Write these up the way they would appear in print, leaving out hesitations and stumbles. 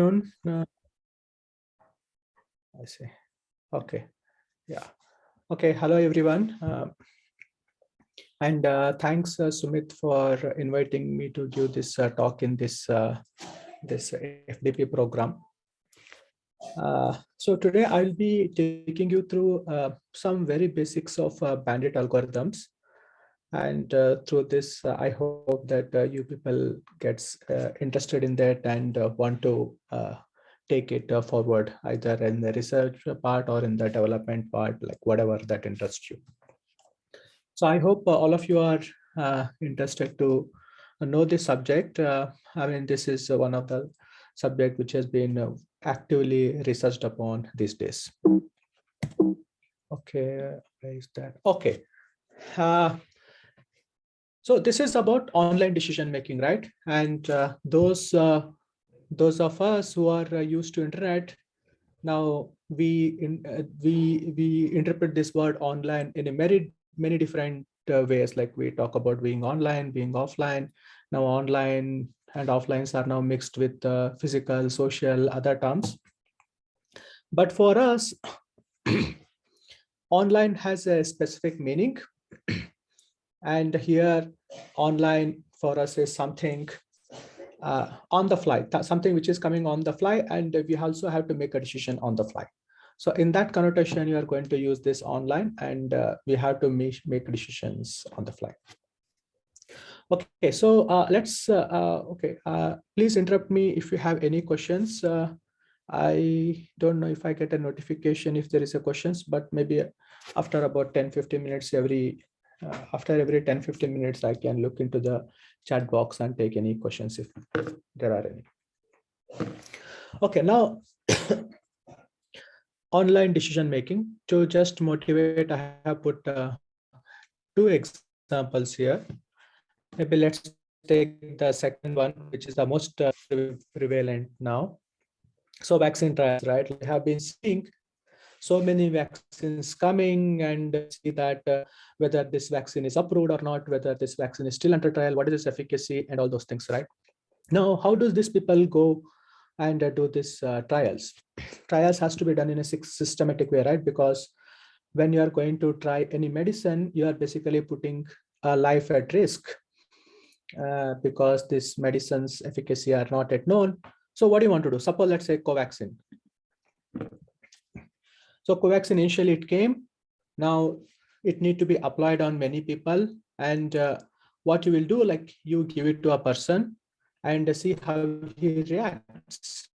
I see. Okay. Yeah. Okay. Hello, everyone. And thanks, Sumit, for inviting me to give this talk in this FDP program. So today I'll be taking you through some very basics of bandit algorithms. And through this, I hope that you people gets interested in that and want to take it forward, either in the research part or in the development part, like whatever that interests you. So I hope all of you are interested to know this subject. I mean, this is one of the subject which has been actively researched upon these days. Okay, where is that? Okay. So this is about online decision making, right? And those of us who are used to internet, now we interpret this word online in a many different ways. Like we talk about being online, being offline. Now online and offlines are now mixed with physical, social, other terms. But for us, online has a specific meaning. And here, online for us is something on the fly, something which is coming on the fly, and we also have to make a decision on the fly. So in that connotation, you are going to use this online, and we have to make decisions on the fly. Okay, so please interrupt me if you have any questions. I don't know if I get a notification if there is a questions, but maybe after about 10-15 minutes after every 10-15 minutes, I can look into the chat box and take any questions if there are any. Okay, now online decision making. To just motivate, I have put two examples here. Maybe let's take the second one, which is the most prevalent now. So vaccine trials, right? We have been seeing so many vaccines coming, and see that whether this vaccine is approved or not, whether this vaccine is still under trial, what is its efficacy, and all those things, right? Now, how does these people go and do this trials? Trials has to be done in a systematic way, right? Because when you are going to try any medicine, you are basically putting life at risk because these medicines efficacy are not yet known. So what do you want to do? Suppose let's say Covaxin. So Covaxin initially it came. Now it need to be applied on many people. And what you will do, like you give it to a person and see how he reacts.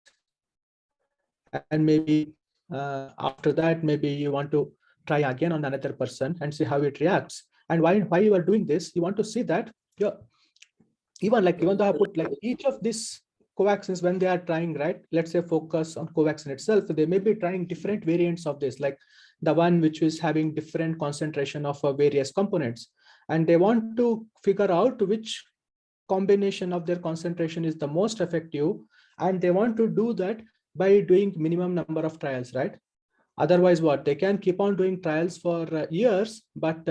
And maybe after that, maybe you want to try again on another person and see how it reacts. And why you are doing this, you want to see that even though I put like each of these covaxins, when they are trying, right? Let's say focus on covaxin itself, they may be trying different variants of this, like the one which is having different concentration of various components. And they want to figure out which combination of their concentration is the most effective. And they want to do that by doing minimum number of trials, right? Otherwise, what they can keep on doing trials for years, but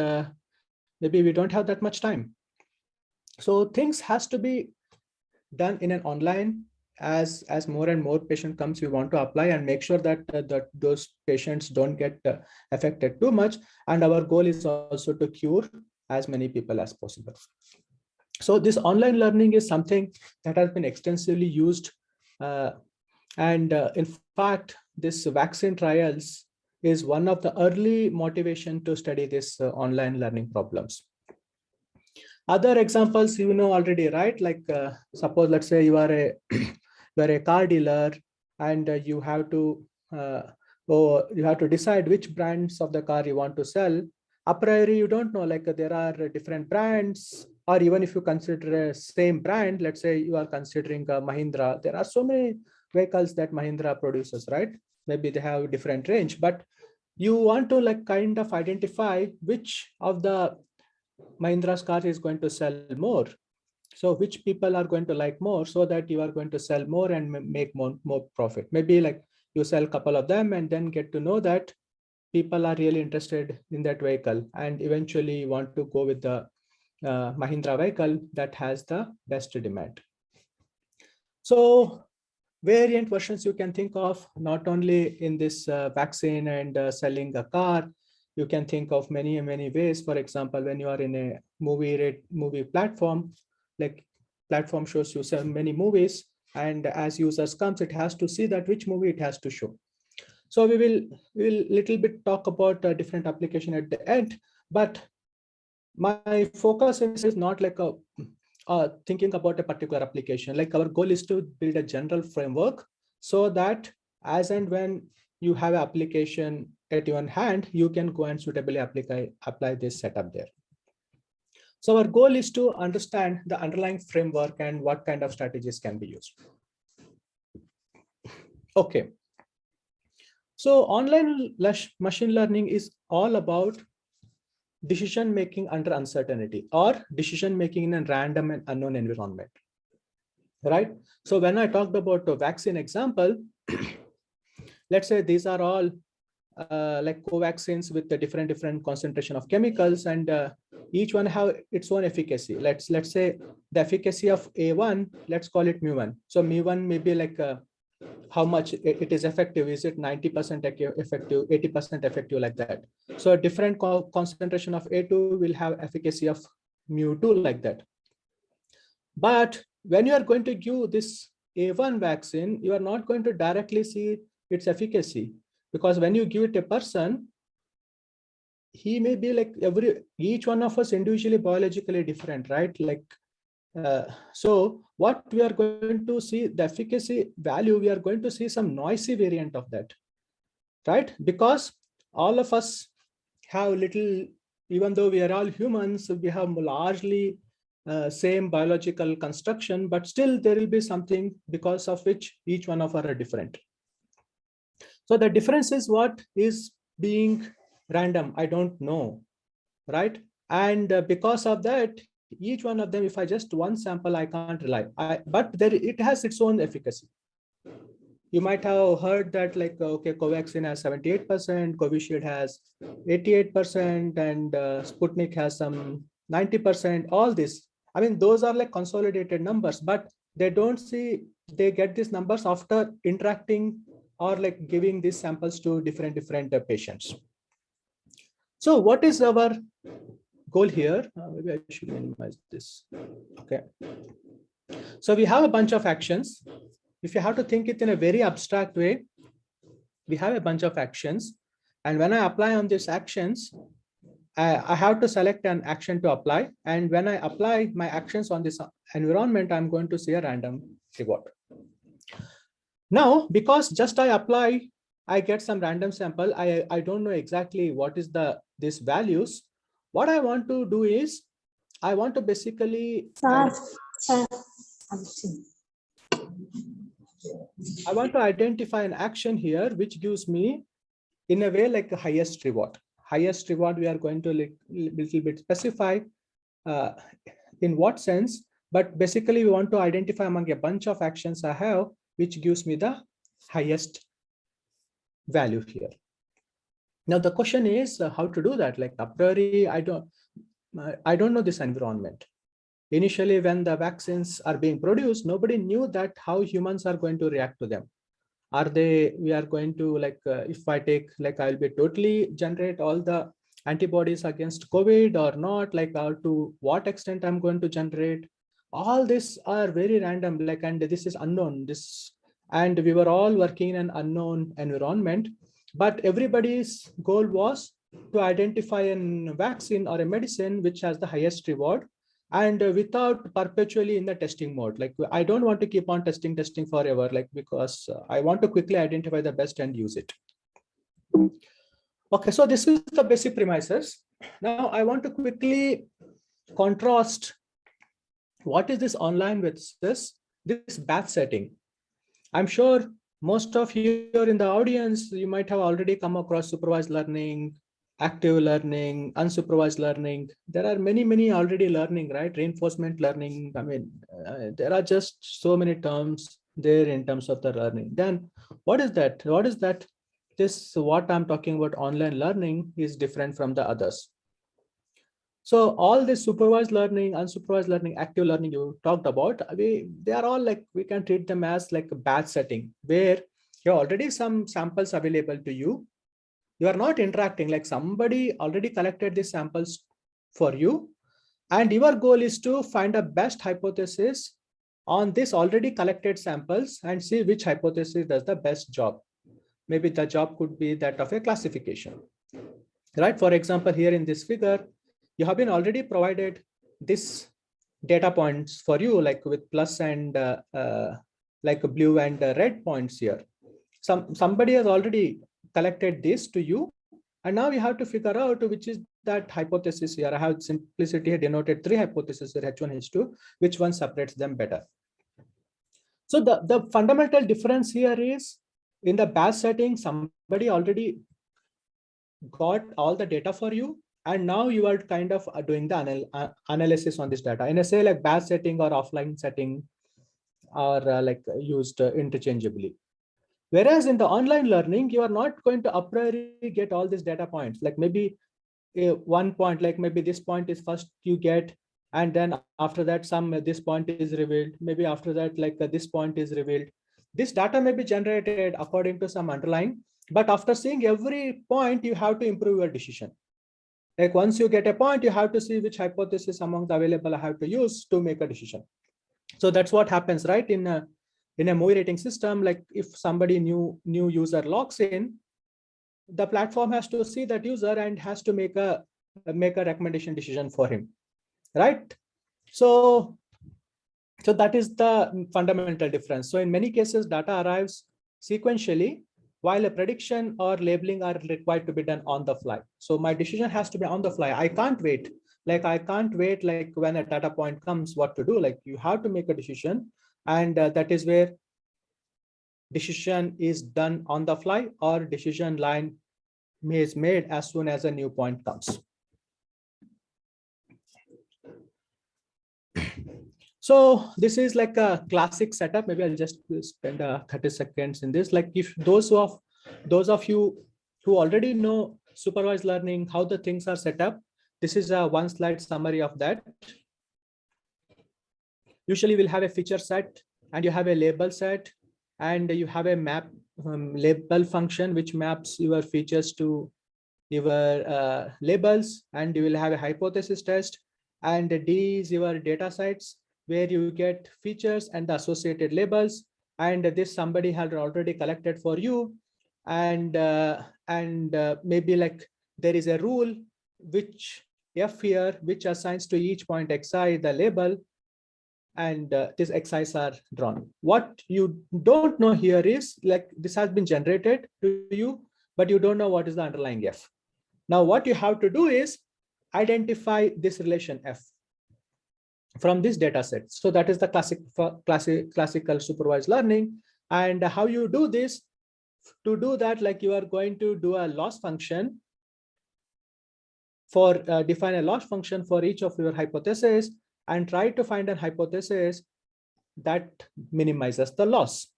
maybe we don't have that much time. So things has to be done in an online. As more and more patient comes, we want to apply and make sure that that those patients don't get affected too much. And our goal is also to cure as many people as possible. So this online learning is something that has been extensively used. And in fact, this vaccine trials is one of the early motivation to study this online learning problems. Other examples, you know already, right? Like suppose, let's say you are a you are a car dealer, and you have to decide which brands of the car you want to sell. A priori, you don't know, like there are different brands, or even if you consider a same brand, let's say you are considering Mahindra, there are so many vehicles that Mahindra produces, right? Maybe they have different range, but you want to like kind of identify which of the Mahindra's car is going to sell more. So which people are going to like more, so that you are going to sell more and make more profit. Maybe like you sell a couple of them and then get to know that people are really interested in that vehicle, and eventually you want to go with the Mahindra vehicle that has the best demand. So variant versions you can think of, not only in this vaccine and selling a car. You can think of many ways. For example, when you are in a movie platform, like platform shows you so many movies, and as users comes, it has to see that which movie it has to show. So we will little bit talk about a different application at the end, but my focus is not like a thinking about a particular application. Like our goal is to build a general framework so that as and when you have an application at your hand, you can go and suitably apply this setup there. So our goal is to understand the underlying framework and what kind of strategies can be used. Okay. So online machine learning is all about decision making under uncertainty, or decision making in a random and unknown environment, right? So when I talked about the vaccine example, let's say these are all like co-vaccines with the different concentration of chemicals, and each one have its own efficacy. Let's say the efficacy of A1, let's call it mu1. So mu1 may be like how much it is effective. Is it 90% effective, 80% effective, like that? So a different concentration of A2 will have efficacy of mu2, like that. But when you are going to give this A1 vaccine, you are not going to directly see its efficacy, because when you give it a person, he may be like each one of us individually biologically different, right? Like so what we are going to see, the efficacy value, we are going to see some noisy variant of that, right? Because all of us have little, even though we are all humans, we have largely same biological construction, but still there will be something because of which each one of us are different. So the difference is what is being random, I don't know, right? And because of that, each one of them, if I just one sample, I can't rely. But there it has its own efficacy. You might have heard that, like, okay, Covaxin has 78%, Covishield has 88%, and Sputnik has some 90%, all this. I mean, those are like consolidated numbers, but they don't see, they get these numbers after interacting or like giving these samples to different patients. So what is our goal here? Maybe I should minimize this. Okay. So we have a bunch of actions. If you have to think it in a very abstract way, we have a bunch of actions. And when I apply on these actions, I have to select an action to apply. And when I apply my actions on this environment, I'm going to see a random reward. Now, because just I apply, I get some random sample. I don't know exactly what is these values. What I want to do is, I want to basically, I want to identify an action here which gives me, in a way, like a highest reward. Highest reward, we are going to little bit specify in what sense, but basically we want to identify among a bunch of actions I have, which gives me the highest value here. Now the question is how to do that. Like a priori, I don't know this environment. Initially, when the vaccines are being produced, nobody knew that how humans are going to react to them. We are going to, like, if I take, like, I'll be totally generate all the antibodies against COVID or not, like, to what extent I'm going to generate. All this are very random, like, and this is unknown. And we were all working in an unknown environment, but everybody's goal was to identify a vaccine or a medicine which has the highest reward, and without perpetually in the testing mode. Like, I don't want to keep on testing forever, like, because I want to quickly identify the best and use it. Okay, so this is the basic premises. Now I want to quickly contrast what is this online with this batch setting. I'm sure most of you in the audience, you might have already come across supervised learning, active learning, unsupervised learning. There are many already learning, right? Reinforcement learning. I mean, there are just so many terms there in terms of the learning. Then what is that? What I'm talking about online learning is different from the others. So all this supervised learning, unsupervised learning, active learning you talked about, they are all like, we can treat them as like a batch setting where you have already some samples available to you. You are not interacting, like somebody already collected these samples for you. And your goal is to find a best hypothesis on this already collected samples and see which hypothesis does the best job. Maybe the job could be that of a classification, right? For example, here in this figure, you have been already provided this data points for you, like with plus and like blue and red points here. Somebody has already collected this to you, and now you have to figure out which is that hypothesis here. I have simplicity here denoted 3 hypotheses here, H1, H2, which one separates them better. So the fundamental difference here is in the batch setting, somebody already got all the data for you, and now you are kind of doing the analysis on this data. In a say like batch setting or offline setting are like used interchangeably. Whereas in the online learning, you are not going to a priori get all these data points. Like maybe one point, like maybe this point is first you get, and then after that this point is revealed. Maybe after that, like this point is revealed. This data may be generated according to some underlying, but after seeing every point, you have to improve your decision. Like once you get a point, you have to see which hypothesis among the available I have to use to make a decision. So that's what happens, right? In a movie rating system, like if somebody new user logs in, the platform has to see that user and has to make a recommendation decision for him, right? So that is the fundamental difference. So in many cases, data arrives sequentially, while a prediction or labeling are required to be done on the fly. So my decision has to be on the fly. I can't wait. Like I can't wait, like when a data point comes, what to do. Like you have to make a decision, and that is where decision is done on the fly, or decision line is made as soon as a new point comes. So this is like a classic setup. Maybe I'll just spend 30 seconds in this. Like if those of you who already know supervised learning, how the things are set up, this is a one slide summary of that. Usually we'll have a feature set, and you have a label set, and you have a map label function which maps your features to your labels, and you will have a hypothesis test, and D is your data sets where you get features and the associated labels, and this somebody had already collected for you, and maybe like there is a rule which F here which assigns to each point xi the label, and these xi's are drawn. What you don't know here is like this has been generated to you, but you don't know what is the underlying F. Now what you have to do is identify this relation F from this data set. So that is the classical supervised learning. And how you do this, to do that, like you are going to do a loss function for define a loss function for each of your hypotheses, and try to find a hypothesis that minimizes the loss.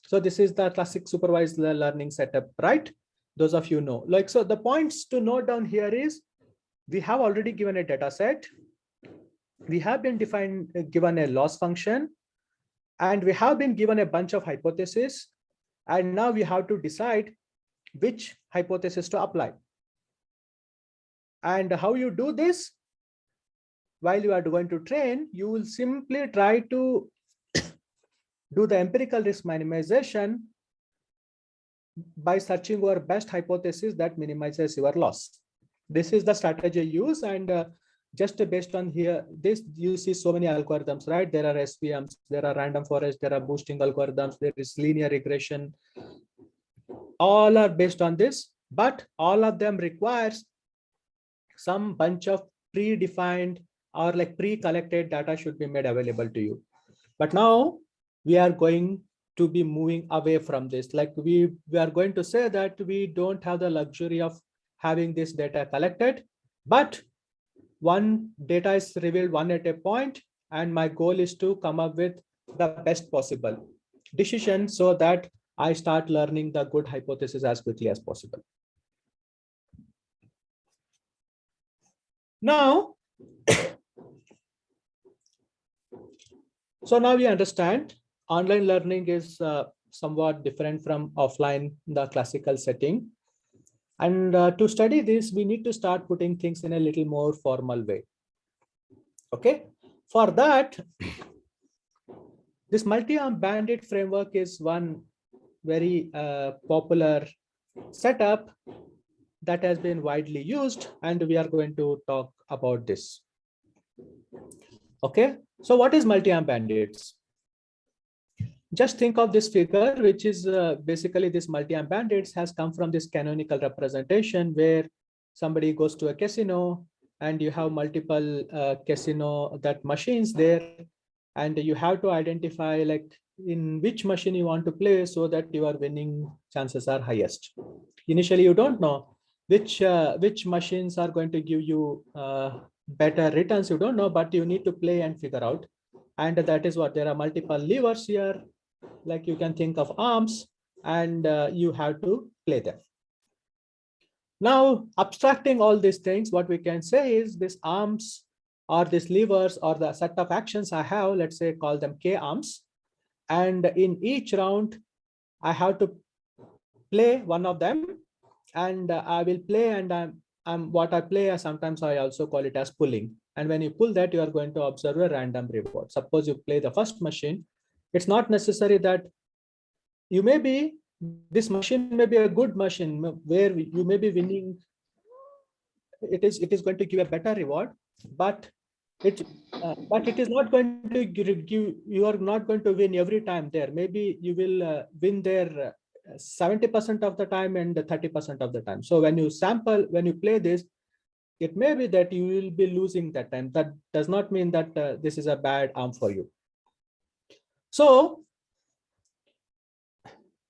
So this is the classic supervised learning setup, right? Those of you know, like, so the points to note down here is we have already given a data set. We have been given a loss function, and we have been given a bunch of hypotheses. And now we have to decide which hypothesis to apply. And how you do this? While you are going to train, you will simply try to do the empirical risk minimization by searching for best hypothesis that minimizes your loss. This is the strategy used, and just based on here, this you see so many algorithms, right? There are SVMs, there are random forest, there are boosting algorithms, there is linear regression. All are based on this, but all of them requires some bunch of predefined or like pre-collected data should be made available to you. But now we are going to be moving away from this. Like we are going to say that we don't have the luxury of having this data collected, but one data is revealed one at a point, and my goal is to come up with the best possible decision so that I start learning the good hypothesis as quickly as possible. Now, So now we understand online learning is somewhat different from offline, the classical setting. And to study this, we need to start putting things in a little more formal way. Okay, for that, this multi-arm bandit framework is one very popular setup that has been widely used, and we are going to talk about this. Okay, so what is multi-arm bandits? Just think of this figure, which is basically this multi-arm bandits has come from this canonical representation where somebody goes to a casino and you have multiple casino that machines there, and you have to identify like in which machine you want to play so that your winning chances are highest. Initially, you don't know which machines are going to give you better returns. You don't know, but you need to play and figure out. And that is what there are multiple levers here, like you can think of arms, and you have to play them. Now, abstracting all these things, what we can say is this arms or these levers or the set of actions I have, let's say call them K arms. And in each round, I have to play one of them, and I will play, and I'm what I play, sometimes I also call it as pulling. And when you pull that, you are going to observe a random reward. Suppose you play the first machine. It's not necessary that you may be, this machine may be a good machine where you may be winning. It is going to give a better reward, but it is not going to give, you are not going to win every time there. Maybe you will win there 70% of the time and 30% of the time. So when you sample, when you play this, it may be that you will be losing that time. That does not mean that this is a bad arm for you. So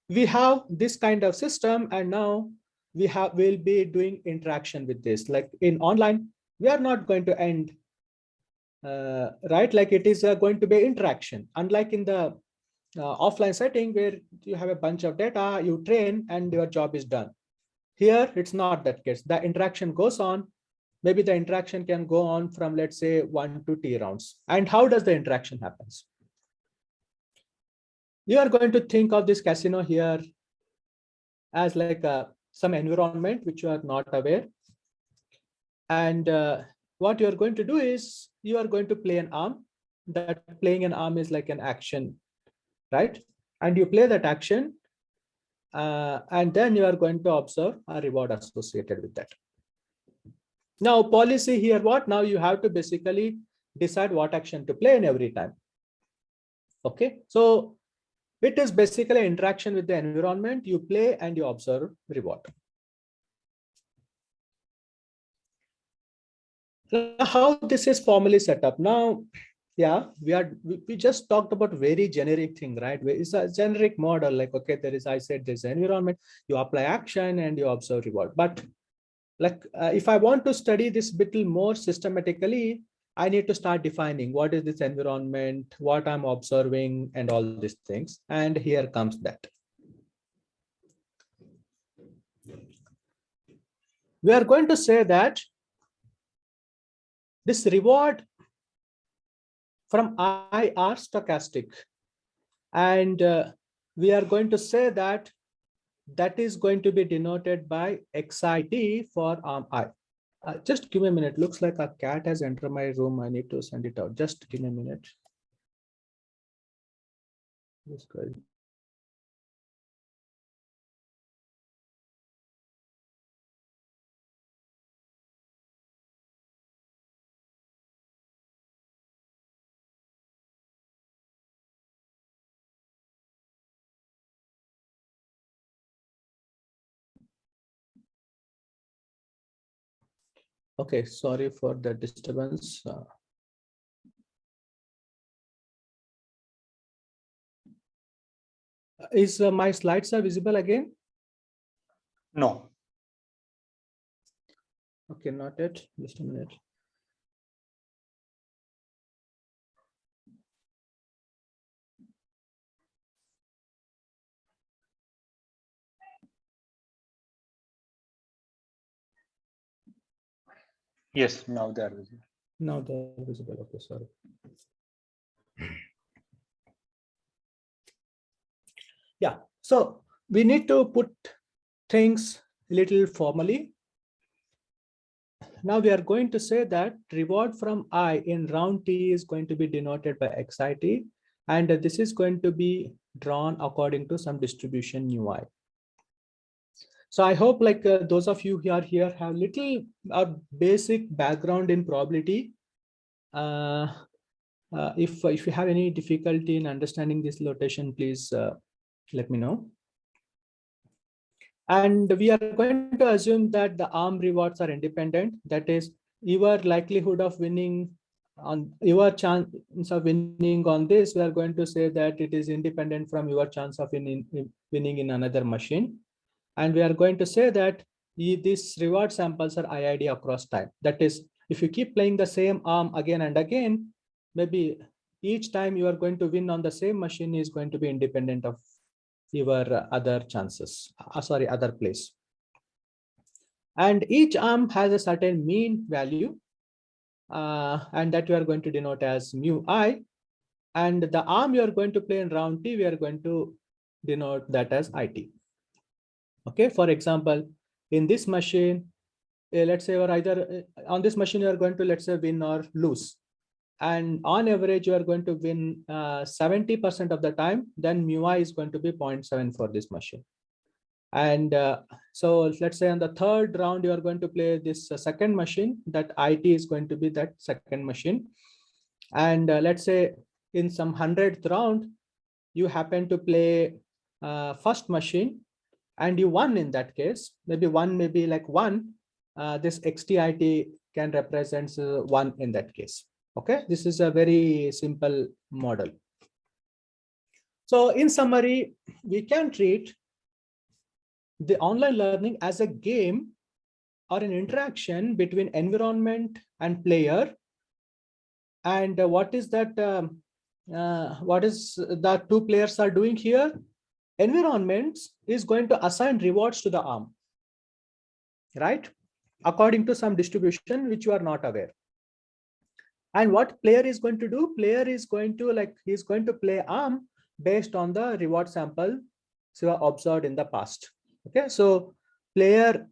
we have this kind of system, and now we'll be doing interaction with this. Like in online, we are not going to end, right? Like it is going to be interaction. Unlike in the offline setting where you have a bunch of data, you train and your job is done. Here, it's not that case. The interaction goes on. Maybe the interaction can go on from, let's say, 1 to T rounds. And how does the interaction happens? You are going to think of this casino here as like some environment which you are not aware. And what you are going to do is you are going to play an arm. That playing an arm is like an action, right? And you play that action, and then you are going to observe a reward associated with that. Now, policy here, what? Now you have to basically decide what action to play in every time. Okay, so it is basically interaction with the environment. You play and you observe reward. How this is formally set up now? Yeah, we just talked about very generic thing, right? It's a generic model, like, okay, there is, I said there's an environment, you apply action and you observe reward. But like if I want to study this bit more systematically, I need to start defining what is this environment, what I'm observing, and all these things. And here comes that. We are going to say that this reward from I are stochastic. And we are going to say that that is going to be denoted by XIT for arm I. Just give me a minute. Looks like a cat has entered my room. I need to send it out. Just give me a minute. Just go ahead. Okay, sorry for the disturbance. Is my slides are visible again? No. Okay, not yet. Just a minute. Yes, now they are visible. Now they're visible. Okay, sorry. Yeah, so we need to put things a little formally. Now we are going to say that reward from I in round T is going to be denoted by XIT, and this is going to be drawn according to some distribution nu I. So I hope like those of you who are here have little basic background in probability. If you have any difficulty in understanding this notation, please let me know. And we are going to assume that the ARM rewards are independent. That is, your likelihood of winning on your chance of winning on this, we are going to say that it is independent from your chance of winning in another machine. And we are going to say that these reward samples are IID across time. That is, if you keep playing the same ARM again and again, maybe each time you are going to win on the same machine is going to be independent of your other chances, other place. And each arm has a certain mean value, and that we are going to denote as mu I. And the arm you are going to play in round T, we are going to denote that as IT. Okay, for example, in this machine, let's say you're either on this machine, you are going to, let's say, win or lose. And on average, you are going to win 70% of the time, then mu I is going to be 0.7 for this machine. And so let's say on the third round, you are going to play this second machine, that IT is going to be that second machine. And let's say in some 100th round, you happen to play first machine and you won in that case, maybe one, maybe like one, this XTIT can represent one in that case. Okay, this is a very simple model. So in summary, we can treat the online learning as a game or an interaction between environment and player. And what is that? What is the two players are doing here? Environment is going to assign rewards to the arm, right? According to some distribution which you are not aware. And what player is going to do? Player is going to he's going to play arm based on the reward sample so observed in the past. Okay, so player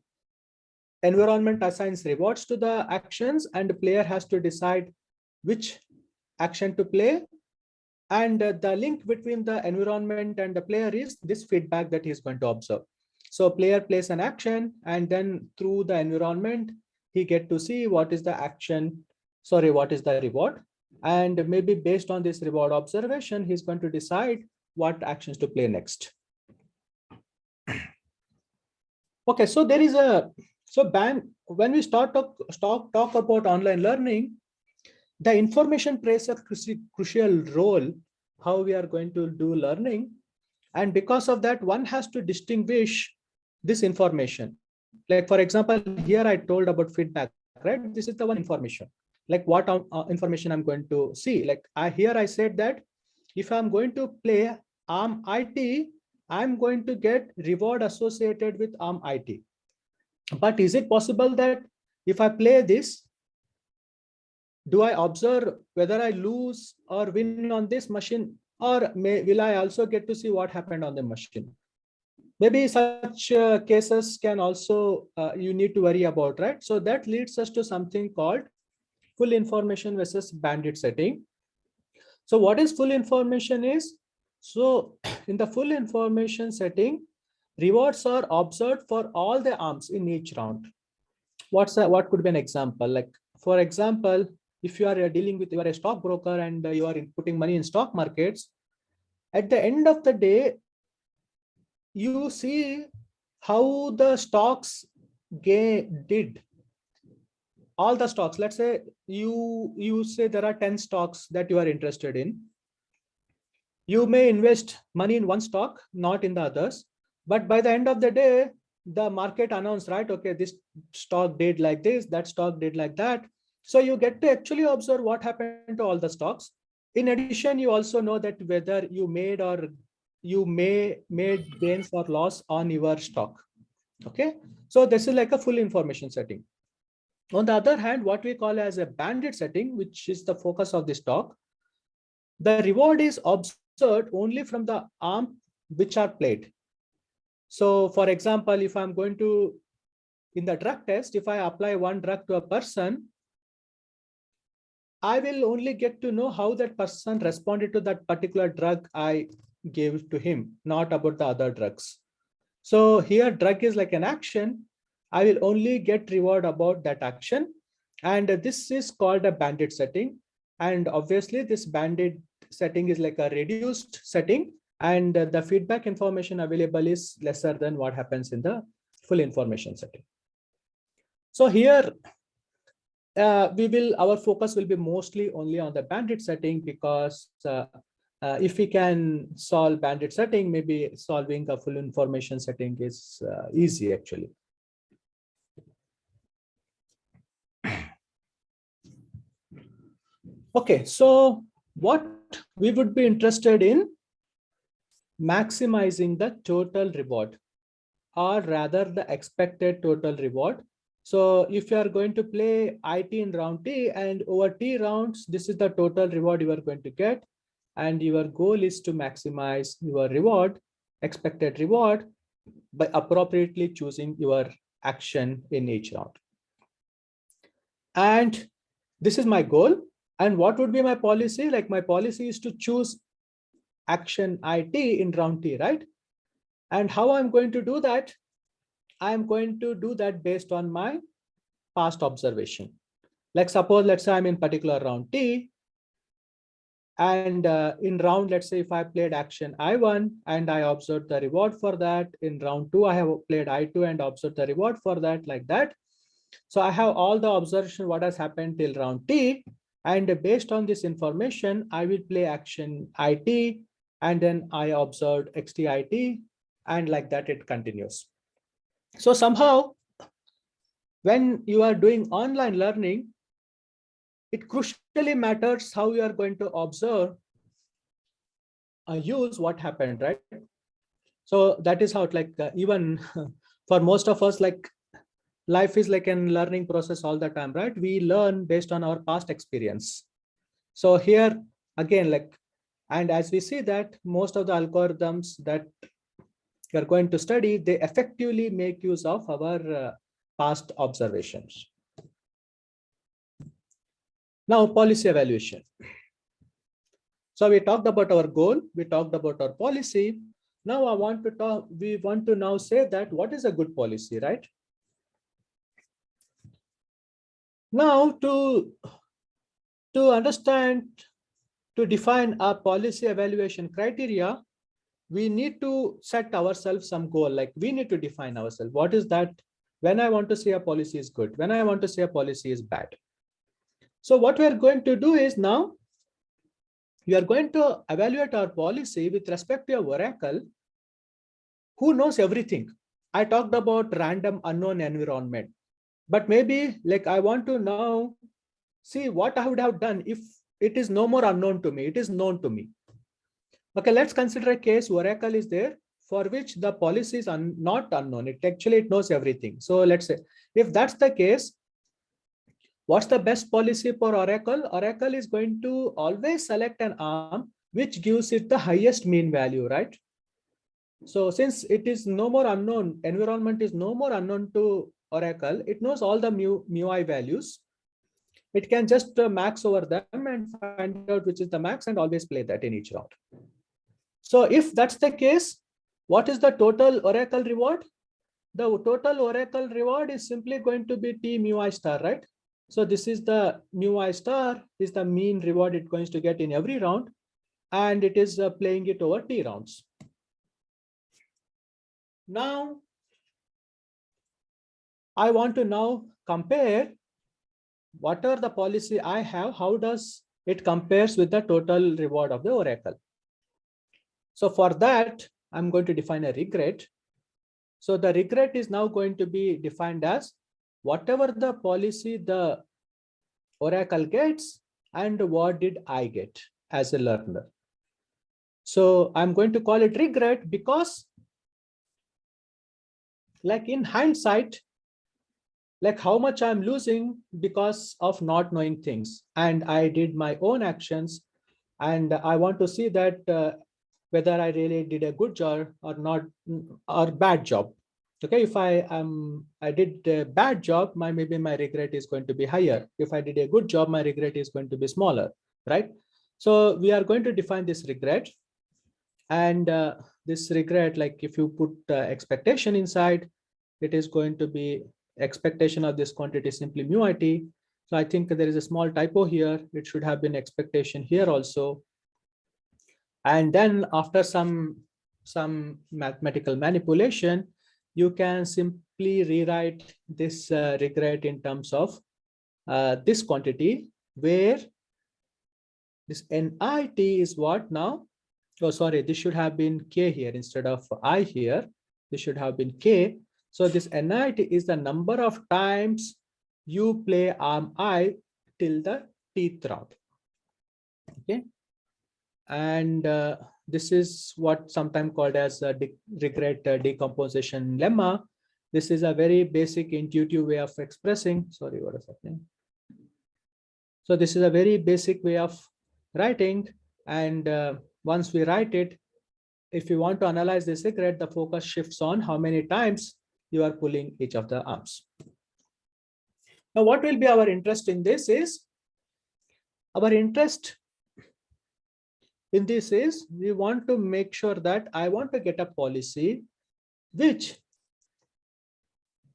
environment assigns rewards to the actions, and the player has to decide which action to play. And the link between the environment and the player is this feedback that he's going to observe. So player plays an action, and then through the environment, he get to see what is the action, what is the reward. And maybe based on this reward observation, he's going to decide what actions to play next. Okay, so there is when we talk about online learning, the information plays a crucial role how we are going to do learning. And because of that, one has to distinguish this information. Like, for example, here I told about feedback, right? This is the one information. Like what information I'm going to see. Like here I said that if I'm going to play ARM IT, I'm going to get reward associated with ARM IT. But is it possible that if I play this, do I observe whether I lose or win on this machine, or will I also get to see what happened on the machine? Maybe such cases can also you need to worry about, right? So that leads us to something called full information versus bandit setting. So what is full information is, so in the full information setting, rewards are observed for all the arms in each round. What could be an example? Like, for example, if you are dealing with, you are a stockbroker and you are putting money in stock markets, at the end of the day, you see how the stocks did. All the stocks, let's say you say there are 10 stocks that you are interested in. You may invest money in one stock, not in the others. But by the end of the day, the market announced, right? Okay, this stock did like this, that stock did like that. So you get to actually observe what happened to all the stocks. In addition, you also know that whether you made gains or loss on your stock. Okay, so this is like a full information setting. On the other hand, what we call as a bandit setting, which is the focus of this talk, the reward is observed only from the arm which are played. So for example, if I'm going to, in the drug test, if I apply one drug to a person, I will only get to know how that person responded to that particular drug I gave to him, not about the other drugs. So here drug is like an action. I will only get reward about that action. And this is called a bandit setting. And obviously this bandit setting is like a reduced setting, and the feedback information available is lesser than what happens in the full information setting. So here our focus will be mostly only on the bandit setting, because if we can solve bandit setting, maybe solving a full information setting is easy actually. Okay, so what we would be interested in, maximizing the total reward, or rather the expected total reward. So if you are going to play IT in round T, and over T rounds, this is the total reward you are going to get. And your goal is to maximize your reward, expected reward, by appropriately choosing your action in each round. And this is my goal. And what would be my policy? Like my policy is to choose action IT in round T, right? And how I'm going to do that? I'm going to do that based on my past observation. Like suppose, let's say I'm in particular round T, and in round, let's say if I played action I1 and I observed the reward for that, in round 2 I have played I2 and observed the reward for that, like that. So I have all the observation what has happened till round T, and based on this information I will play action IT, and then I observed XTIT, and like that it continues. So somehow when you are doing online learning, it crucially matters how you are going to observe, use what happened, right? So that is how it, like even for most of us, like life is like a learning process all the time, right? We learn based on our past experience. So here again, like, and as we see that most of the algorithms that you are going to study, they effectively make use of our past observations. Now, policy evaluation. So we talked about our goal, we talked about our policy. Now we want to now say that what is a good policy, right? Now to understand, to define our policy evaluation criteria, we need to set ourselves some goal. Like we need to define ourselves. What is that? When I want to say a policy is good, when I want to say a policy is bad. So what we are going to do is now, we are going to evaluate our policy with respect to a oracle who knows everything. I talked about random unknown environment, but maybe like I want to now see what I would have done if it is no more unknown to me, it is known to me. Okay, let's consider a case oracle is there for which the policy is not unknown. It knows everything. So let's say if that's the case, what's the best policy for oracle? Oracle is going to always select an arm which gives it the highest mean value, right? So since it is no more unknown, environment is no more unknown to oracle, it knows all the mu I values. It can just max over them and find out which is the max and always play that in each round. So if that's the case, what is the total oracle reward? The total oracle reward is simply going to be T mu I star, right? So this is the mu I star is the mean reward it's going to get in every round, and it is playing it over T rounds. Now, I want to now compare whatever the policy I have, how does it compares with the total reward of the oracle. So for that, I'm going to define a regret. So the regret is now going to be defined as whatever the policy the oracle gets and what did I get as a learner. So I'm going to call it regret because, like in hindsight, like how much I'm losing because of not knowing things. And I did my own actions, and I want to see that whether I really did a good job or not, or bad job. Okay, if I did a bad job, maybe my regret is going to be higher. If I did a good job, my regret is going to be smaller, right? So we are going to define this regret, and this regret, like if you put expectation inside, it is going to be expectation of this quantity simply mu it. So I think there is a small typo here. It should have been expectation here also. And then after some mathematical manipulation, you can simply rewrite this regret in terms of this quantity, where this NIT is what now? Oh, sorry, this should have been K here instead of I here. This should have been K. So this NIT is the number of times you play arm I till the teeth round. Okay. And this is what sometimes called as a regret decomposition lemma. This is a very basic intuitive way of expressing. Sorry, what is happening? So this is a very basic way of writing. And once we write it, if you want to analyze this regret, the focus shifts on how many times you are pulling each of the arms. Now, what will be our interest in this is, our interest in this is, we want to make sure that I want to get a policy which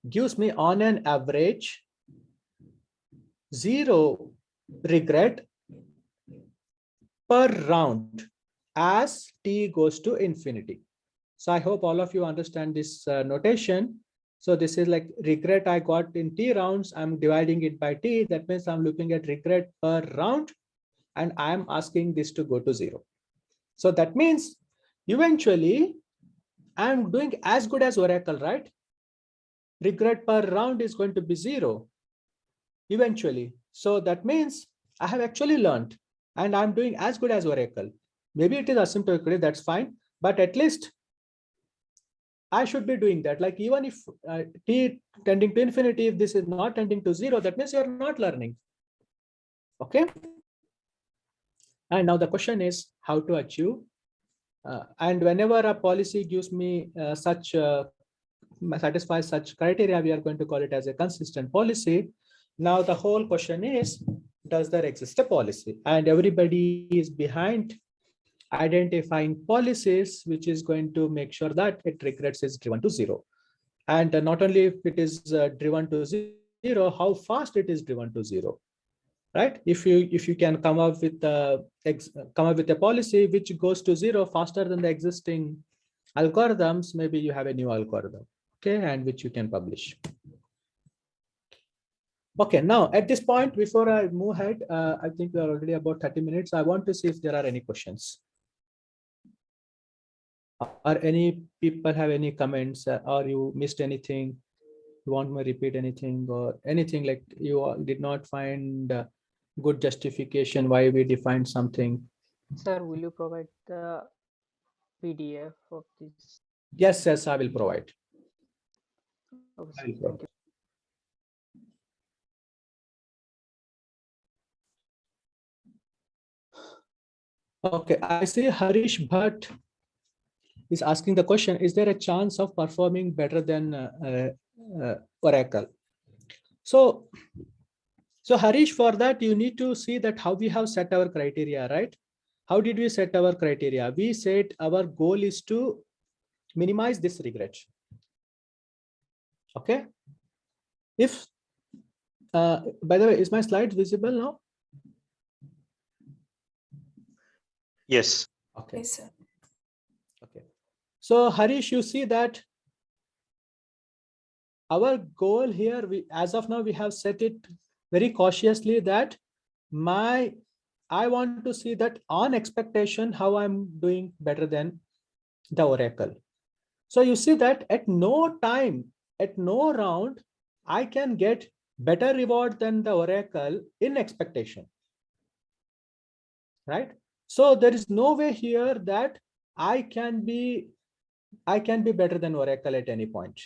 gives me on an average 0 regret per round as t goes to infinity. So I hope all of you understand this notation. So this is like regret I got in t rounds. I'm dividing it by t. That means I'm looking at regret per round, and I'm asking this to go to 0. So that means eventually I'm doing as good as Oracle, right? Regret per round is going to be 0 eventually. So that means I have actually learned, and I'm doing as good as Oracle. Maybe it is asymptotically, that's fine, but at least I should be doing that. Like even if t tending to infinity, if this is not tending to 0, that means you're not learning. Okay. And now the question is how to achieve. And whenever a policy gives me satisfies such criteria, we are going to call it as a consistent policy. Now the whole question is, does there exist a policy? And everybody is behind identifying policies which is going to make sure that it regrets is driven to 0. And not only if it is driven to 0, how fast it is driven to 0. Right? If you can come up with a policy which goes to 0 faster than the existing algorithms, maybe you have a new algorithm, okay, and which you can publish. Okay, now at this point, before I move ahead, I think we are already about 30 minutes. I want to see if there are any questions. Or any people have any comments, or you missed anything? You want me to repeat anything, or anything like you did not find good justification why we defined something? Sir, will you provide the PDF of this? Yes, I will provide. Okay, sir. Thank you. Okay, I see Harish Bhatt is asking the question, is there a chance of performing better than Oracle? So Harish, for that, you need to see that how we have set our criteria, right? How did we set our criteria? We said our goal is to minimize this regret. Okay. If, by the way, is my slide visible now? Yes. Okay. Yes, sir. Okay. So Harish, you see that our goal here, as of now, we have set it very cautiously that I want to see that on expectation, how I'm doing better than the Oracle. So you see that at no time, at no round, I can get better reward than the Oracle in expectation, right? So there is no way here that I can be better than Oracle at any point.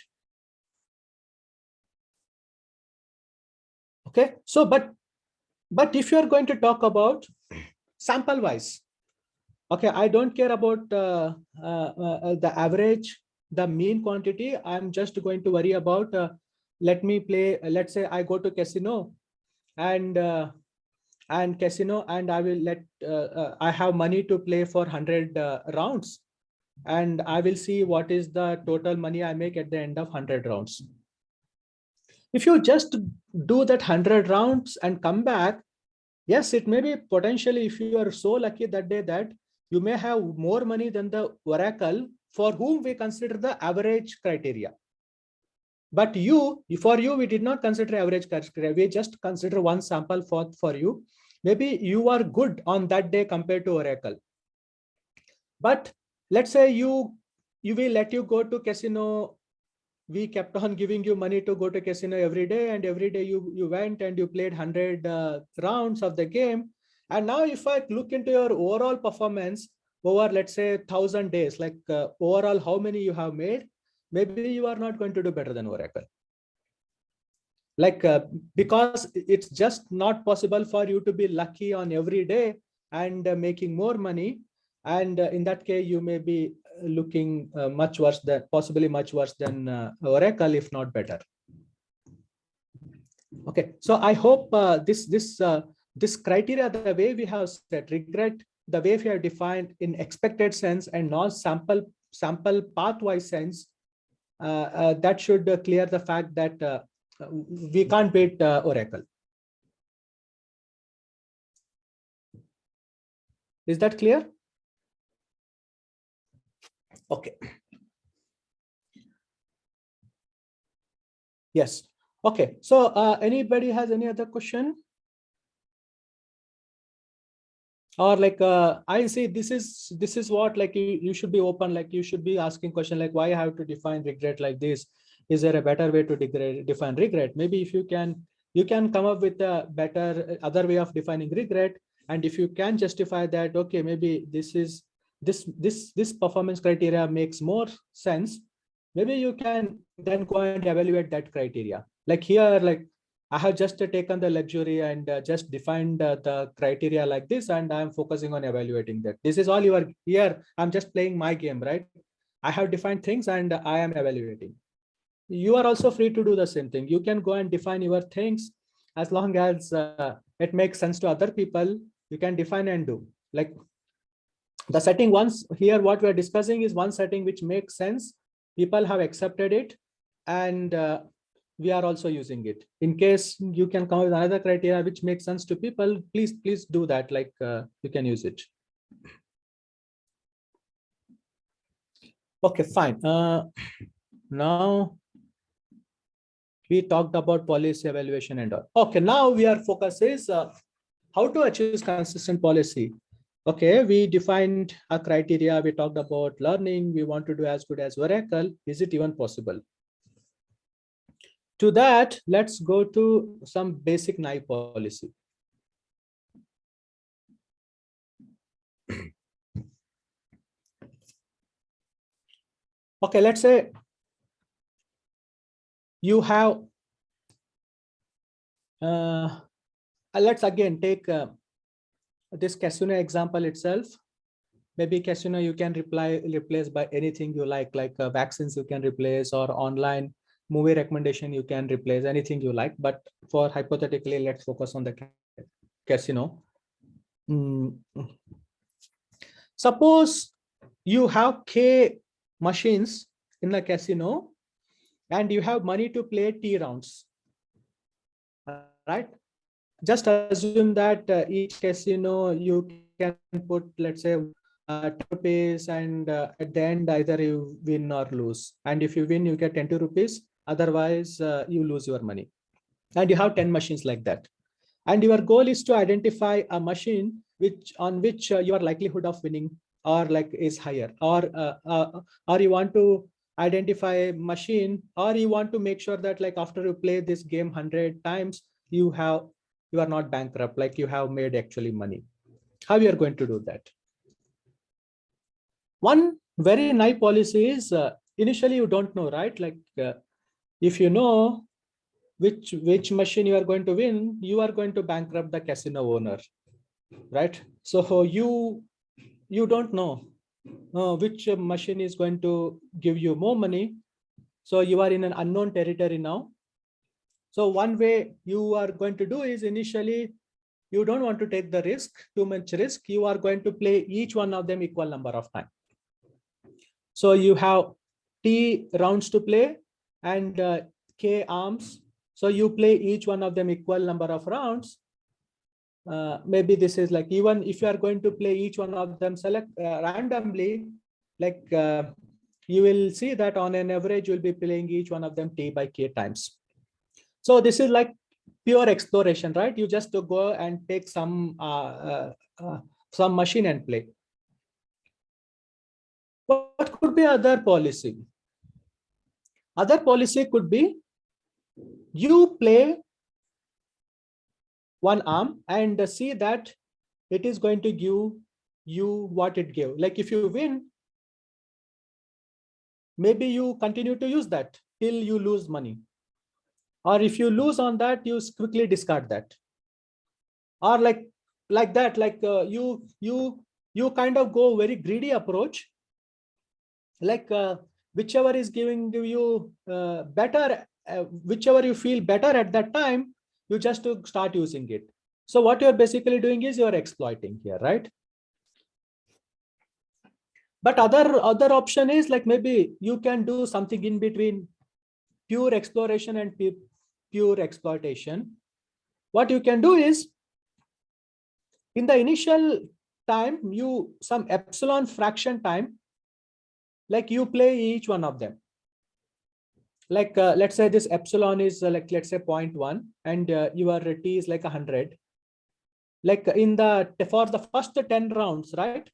Okay, so but if you are going to talk about sample wise, okay, I don't care about the average, the mean quantity. I'm just going to worry about let me play. Let's say I go to casino and casino, and I will I have money to play for 100 rounds, and I will see what is the total money I make at the end of 100 rounds. If you just do that 100 rounds and come back, yes, it may be potentially, if you are so lucky that day, that you may have more money than the oracle for whom we consider the average criteria. But for you, we did not consider average criteria. We just consider one sample for you. Maybe you are good on that day compared to oracle. But let's say you will let you go to casino. We kept on giving you money to go to casino every day, and every day you went and you played 100 rounds of the game. And now if I look into your overall performance over, let's say, 1,000 days, like overall how many you have made, maybe you are not going to do better than oracle. Like because it's just not possible for you to be lucky on every day and making more money. And in that case, you may be looking much worse than, possibly much worse than oracle, if not better. Okay, so I hope this criteria, the way we have set regret, the way we have defined in expected sense and not sample pathwise sense, that should clear the fact that we can't beat oracle. Is that clear? Okay. Yes. Okay. So anybody has any other question? Or like I see this is what, like you should be open, like you should be asking question like, why I have to define regret like this? Is there a better way to define regret? Maybe if you can come up with a better other way of defining regret. And if you can justify that, okay, maybe this performance criteria makes more sense, maybe you can then go and evaluate that criteria. Like here, like I have just taken the luxury and just defined the criteria like this, and I'm focusing on evaluating that. This is all you are here. I'm just playing my game, right? I have defined things and I am evaluating. You are also free to do the same thing. You can go and define your things as long as it makes sense to other people. You can define and do. Like the setting once here, what we are discussing is one setting which makes sense. People have accepted it, and we are also using it. In case you can come with another criteria which makes sense to people, please do that. Like you can use it. Okay, fine. Now we talked about policy evaluation and all. Okay, now our focus is how to achieve consistent policy. Okay, we defined a criteria. We talked about learning. We want to do as good as oracle. Is it even possible? To that, let's go to some basic naive policy. Okay, let's say you have, let's again take this casino example itself. Maybe casino you can replace by anything you like vaccines you can replace, or online movie recommendation you can replace, anything you like. But for hypothetically, let's focus on the casino. Suppose you have K machines in the casino and you have money to play T rounds, right? Just assume that each casino you can put, let's say, 10 rupees, and at the end either you win or lose. And if you win, you get 20 rupees. Otherwise, you lose your money. And you have 10 machines like that. And your goal is to identify a machine on which your likelihood of winning or like is higher, or you want to identify a machine, or you want to make sure that like after you play this game 100 times, you are not bankrupt, like you have made actually money. How you are going to do that? One very nice policy is initially you don't know, right? Like if you know which machine you are going to win, you are going to bankrupt the casino owner, right? So you don't know which machine is going to give you more money. So you are in an unknown territory now. So one way you are going to do is, initially, you don't want to take the risk, too much risk. You are going to play each one of them equal number of time. So you have T rounds to play and K arms. So you play each one of them equal number of rounds. Maybe this is like, even if you are going to play each one of them select randomly, like you will see that on an average, you'll be playing each one of them T by K times. So this is like pure exploration, right? You just go and take some machine and play. What could be other policy? Other policy could be, you play one arm and see that it is going to give you what it gave. Like if you win, maybe you continue to use that till you lose money. Or if you lose on that, you quickly discard that. Or like that, like you kind of go very greedy approach. Like whichever is giving you better, whichever you feel better at that time, you just to start using it. So what you're basically doing is you're exploiting here, right? But other option is like, maybe you can do something in between pure exploration and pure exploitation. What you can do is, in the initial time, some epsilon fraction time, like you play each one of them. Like let's say this epsilon is like, let's say 0.1 and your T is like 100. Like for the first 10 rounds, right?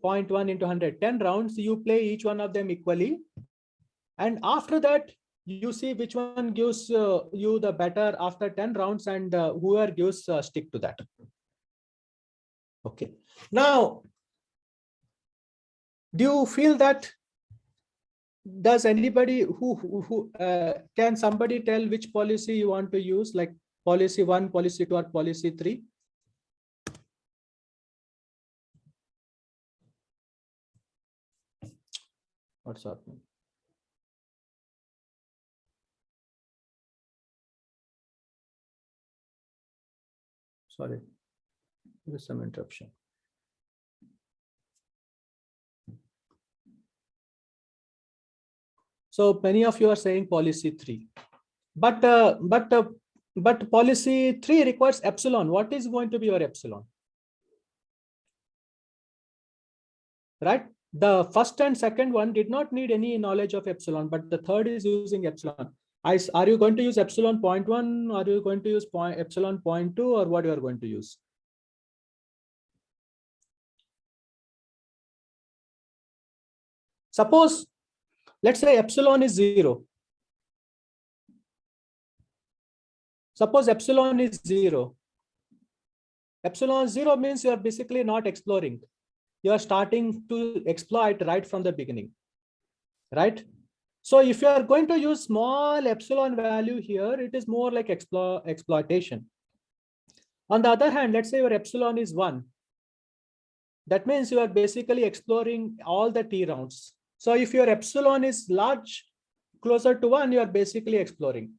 0.1 into 100, 10 rounds, you play each one of them equally. And after that, you see which one gives you the better after 10 rounds, and whoever gives stick to that. Okay. Now, do you feel that, does anybody can somebody tell which policy you want to use, like policy 1, policy 2, or policy 3? What's happening? Sorry, there is some interruption. So many of you are saying policy 3, but policy 3 requires epsilon. What is going to be your epsilon? Right? The first and second one did not need any knowledge of epsilon, but the third is using epsilon. Are you going to use epsilon 0.1? Are you going to use epsilon 0.2, or what you are going to use? Suppose, let's say epsilon is 0. Suppose epsilon is 0. Epsilon 0 means you are basically not exploring. You are starting to exploit right from the beginning, right? So if you are going to use small epsilon value here, it is more like exploitation. On the other hand, let's say your epsilon is 1. That means you are basically exploring all the T rounds. So if your epsilon is large, closer to 1, you are basically exploring.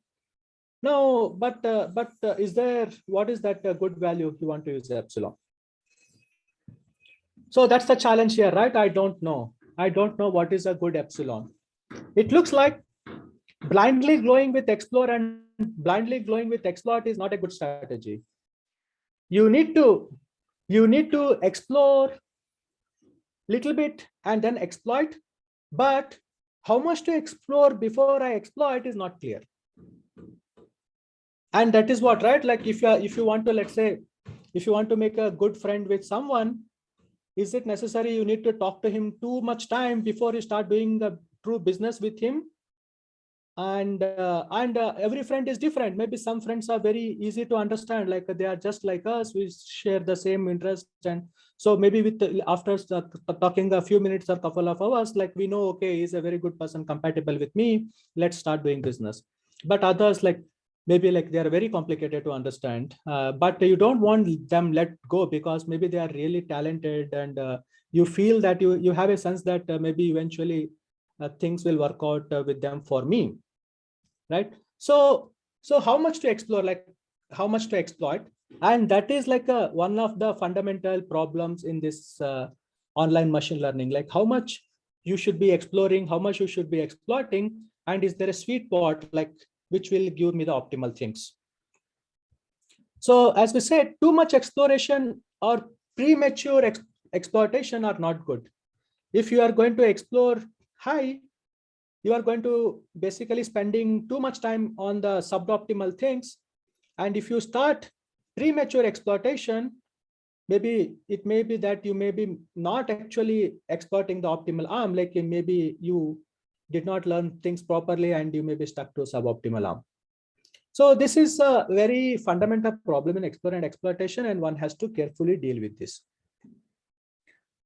No, but what is that good value you want to use the epsilon? So that's the challenge here, right? I don't know. I don't know what is a good epsilon. It looks like blindly going with explore and blindly going with exploit is not a good strategy. You need to explore little bit and then exploit, but how much to explore before I exploit is not clear. And that is what, right? Like if you want to, let's say, if you want to make a good friend with someone, is it necessary you need to talk to him too much time before you start doing the true business with him? And every friend is different. Maybe some friends are very easy to understand, like they are just like us, we share the same interests, and so maybe after talking a few minutes or couple of hours, like we know, okay, he's a very good person, compatible with me, let's start doing business. But others, like maybe like they are very complicated to understand, but you don't want them let go because maybe they are really talented, and you feel that you have a sense that maybe eventually things will work out with them for me, right? So how much to explore, like how much to exploit, and that is like one of the fundamental problems in this online machine learning, like how much you should be exploring, how much you should be exploiting, and is there a sweet spot like which will give me the optimal things. So as we said, too much exploration or premature exploitation are not good. If you are going to explore high, you are going to basically spending too much time on the suboptimal things. And if you start premature exploitation, maybe it may be that you may be not actually exploiting the optimal arm, like maybe you did not learn things properly and you may be stuck to suboptimal arm. So this is a very fundamental problem in explore and exploitation, and one has to carefully deal with this.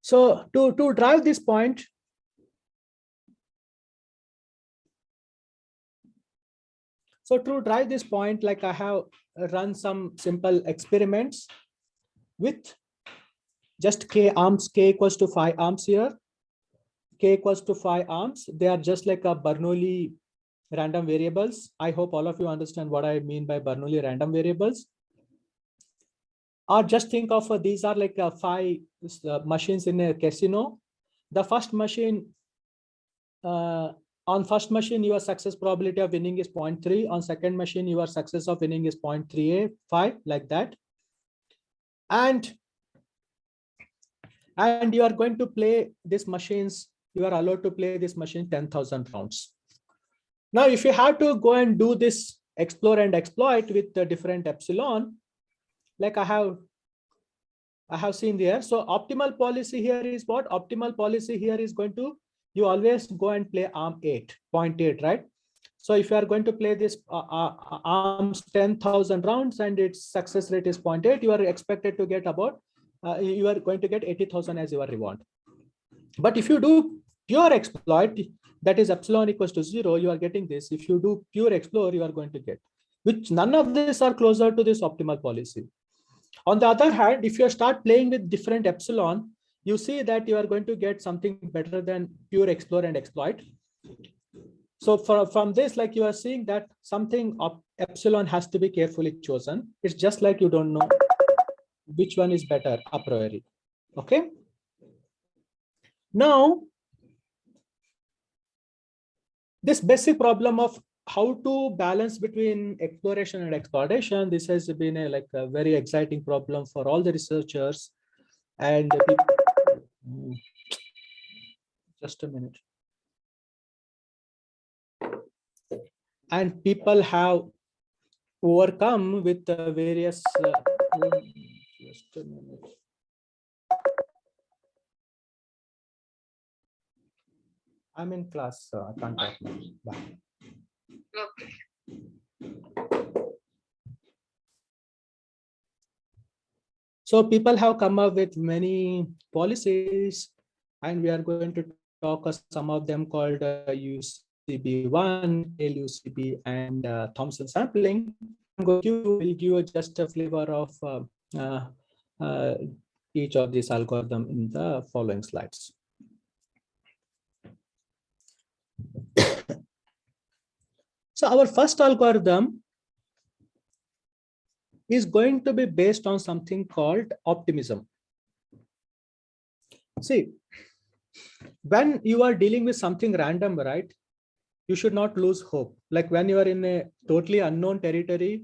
So to drive this point, like I have run some simple experiments with just k arms, k equals to 5 arms here, k equals to 5 arms. They are just like a Bernoulli random variables. I hope all of you understand what I mean by Bernoulli random variables. Or just think of these are like 5 machines in a casino. The first machine, on first machine, your success probability of winning is 0.3. On second machine, your success of winning is 0.385, like that. And you are going to play these machines, you are allowed to play this machine 10,000 rounds. Now, if you have to go and do this explore and exploit with the different epsilon, like I have seen there. So optimal policy here is what? Optimal policy here is going to, you always go and play arm 0.8, right? So if you are going to play this arms 10,000 rounds and its success rate is 0.8, you are expected to get about, you are going to get 80,000 as your reward. But if you do pure exploit, that is epsilon equals to 0, you are getting this. If you do pure explore, you are going to get, which none of these are closer to this optimal policy. On the other hand, if you start playing with different epsilon, you see that you are going to get something better than pure explore and exploit. So from this, like you are seeing that something of epsilon has to be carefully chosen. It's just like you don't know which one is better a priori. Okay. Now, this basic problem of how to balance between exploration and exploitation, this has been a very exciting problem for all the researchers. And just a minute. And people have overcome with various. Just a minute. I'm in class, so I can't talk much. Bye. Okay. So people have come up with many policies, and we are going to talk some of them called UCB1, LUCB, and Thompson sampling. I'm going to will give you just a flavor of each of these algorithms in the following slides. So our first algorithm is going to be based on something called optimism. See, when you are dealing with something random, right, you should not lose hope. Like when you are in a totally unknown territory,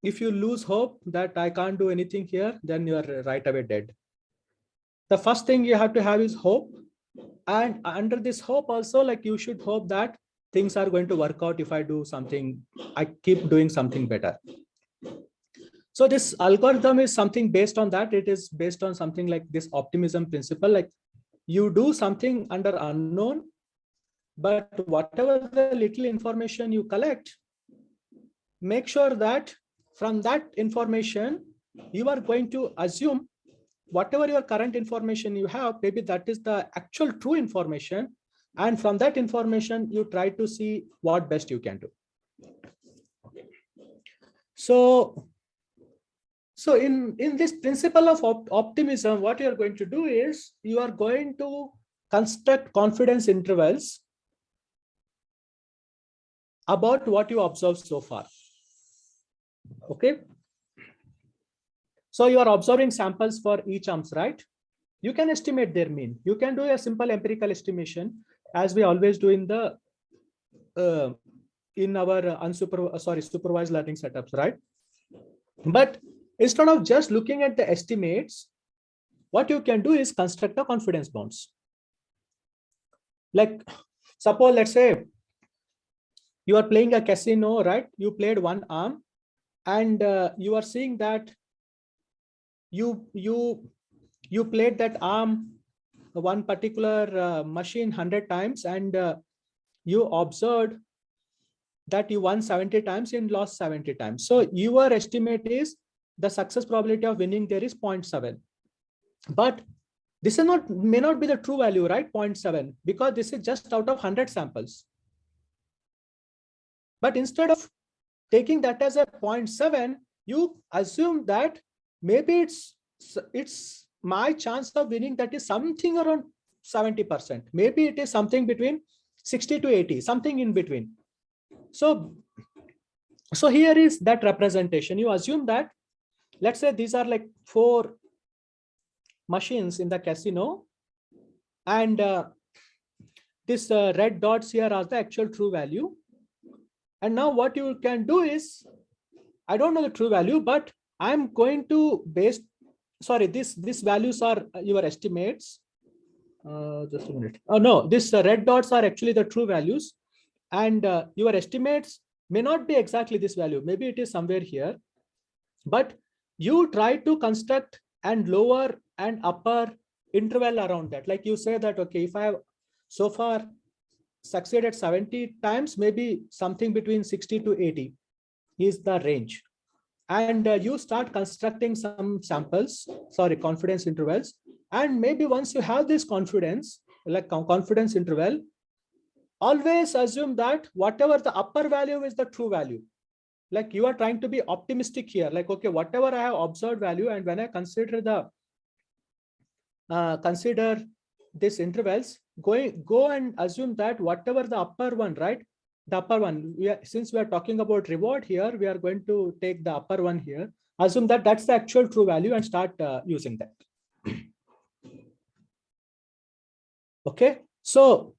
if you lose hope that I can't do anything here, then you are right away dead. The first thing you have to have is hope. And under this hope also, like you should hope that things are going to work out if I do something, I keep doing something better. So this algorithm is something based on that. It is based on something like this optimism principle, like you do something under unknown, but whatever the little information you collect, make sure that from that information, you are going to assume whatever your current information you have, maybe that is the actual true information. And from that information, you try to see what best you can do. Okay. So in this principle of optimism, what you are going to do is you are going to construct confidence intervals about what you observed so far. Okay. So you are observing samples for each arms, right? You can estimate their mean. You can do a simple empirical estimation as we always do in the in our supervised learning setups, right? But instead of just looking at the estimates, what you can do is construct the confidence bounds. Like suppose, let's say you are playing a casino, right? You played one arm and you are seeing that you played that arm, one particular machine 100 times, and you observed that you won 70 times and lost 70 times. So your estimate is the success probability of winning there is 0.7. But this is may not be the true value, right? 0.7, because this is just out of 100 samples. But instead of taking that as a 0.7, you assume that maybe it's my chance of winning that is something around 70%. Maybe it is something between 60 to 80, something in between. So here is that representation. You assume that, let's say these are like 4 machines in the casino, and this red dots here are the actual true value. And now what you can do is, I don't know the true value, but I'm going to base, sorry, these values are your estimates. Just a minute. Oh no, these red dots are actually the true values, and your estimates may not be exactly this value. Maybe it is somewhere here, but you try to construct and lower and upper interval around that. Like you say that, okay, if I have so far succeeded 70 times, maybe something between 60 to 80 is the range. And you start constructing some samples, confidence intervals. And maybe once you have this confidence, like confidence interval, always assume that whatever the upper value is the true value. Like you are trying to be optimistic here, like, okay, whatever I have observed value, and when I consider the consider these intervals, go and assume that whatever the upper one, right? The upper one, since we are talking about reward here, we are going to take the upper one here. Assume that that's the actual true value and start using that. Okay, so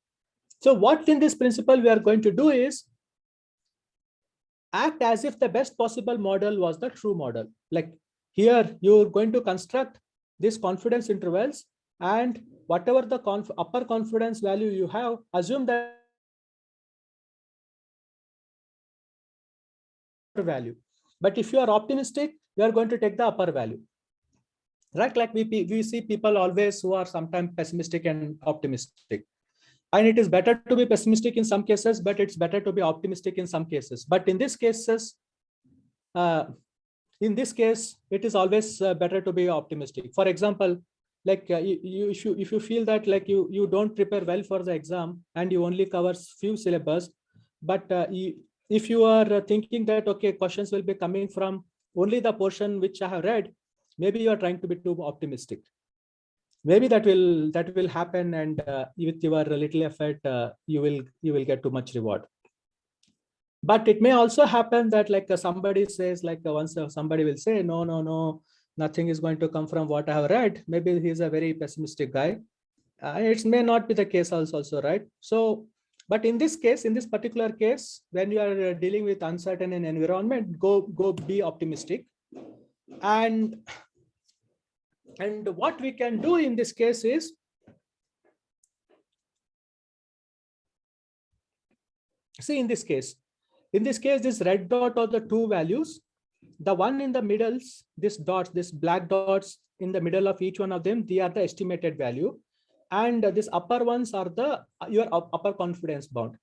what in this principle we are going to do is act as if the best possible model was the true model. Like here, you're going to construct these confidence intervals, and whatever the upper confidence value you have, assume that value. But if you are optimistic, you are going to take the upper value, right? Like we see people always who are sometimes pessimistic and optimistic. And it is better to be pessimistic in some cases, but it's better to be optimistic in some cases. But in this cases, in this case, it is always better to be optimistic. For example, like if you feel that like you don't prepare well for the exam and you only cover few syllabus, but if you are thinking that, okay, questions will be coming from only the portion which I have read, maybe you are trying to be too optimistic. Maybe that will happen, and with your little effort, you will get too much reward. But it may also happen that like somebody says, like once somebody will say, no, nothing is going to come from what I have read. Maybe he's a very pessimistic guy. It may not be the case also, right? So, but in this case, in this particular case, when you are dealing with uncertain environment, go be optimistic. And what we can do in this case is, see, in this case, this red dot are the two values. The one in the middle, this dots, this black dots in the middle of each one of them, they are the estimated value. And these upper ones are your upper confidence bound.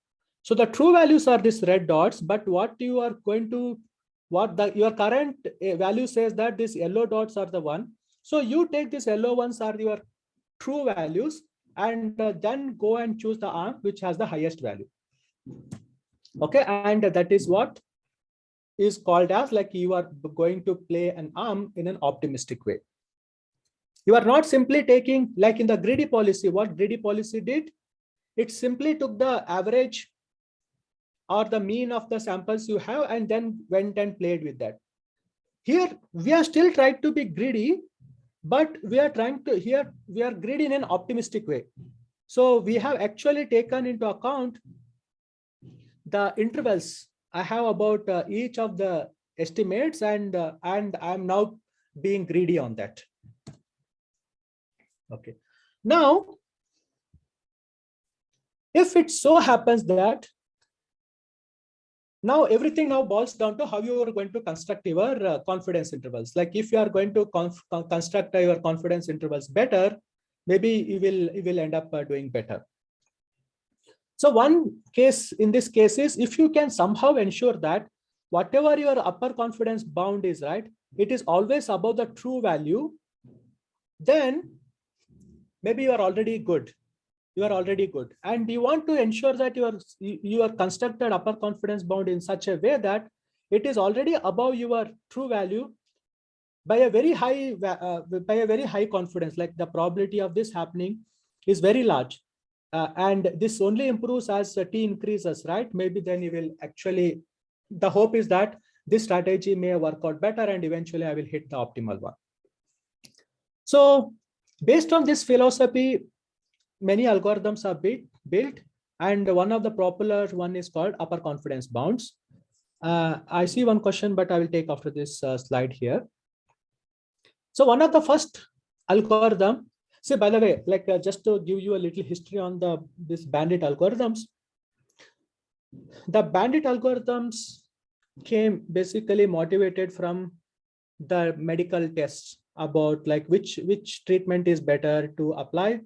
So the true values are these red dots, but what you are going to, your current value says that these yellow dots are the one. So you take these yellow ones are your true values, and then go and choose the arm which has the highest value. Okay, and that is what is called as like you are going to play an arm in an optimistic way. You are not simply taking, like in the greedy policy, what greedy policy did, it simply took the average or the mean of the samples you have and then went and played with that. Here, we are still trying to be greedy, but we are trying to, here, we are greedy in an optimistic way. So we have actually taken into account the intervals I have about each of the estimates, and I'm now being greedy on that. Okay. Now, if it so happens that now everything now boils down to how you are going to construct your confidence intervals. Like if you are going to construct your confidence intervals better, maybe you will end up doing better. So one case in this case is if you can somehow ensure that whatever your upper confidence bound is, right, it is always above the true value, then maybe you are already good. You are already good. And you want to ensure that you are constructed upper confidence bound in such a way that it is already above your true value by a very high confidence. Like the probability of this happening is very large. And this only improves as t increases, right? Maybe then you will actually, the hope is that this strategy may work out better and eventually I will hit the optimal one. So based on this philosophy, many algorithms are built, and one of the popular one is called upper confidence bounds. I see one question, but I will take after this slide here. So one of the first algorithm, see, by the way, like just to give you a little history on this bandit algorithms. The bandit algorithms came basically motivated from the medical tests about like which treatment is better to apply,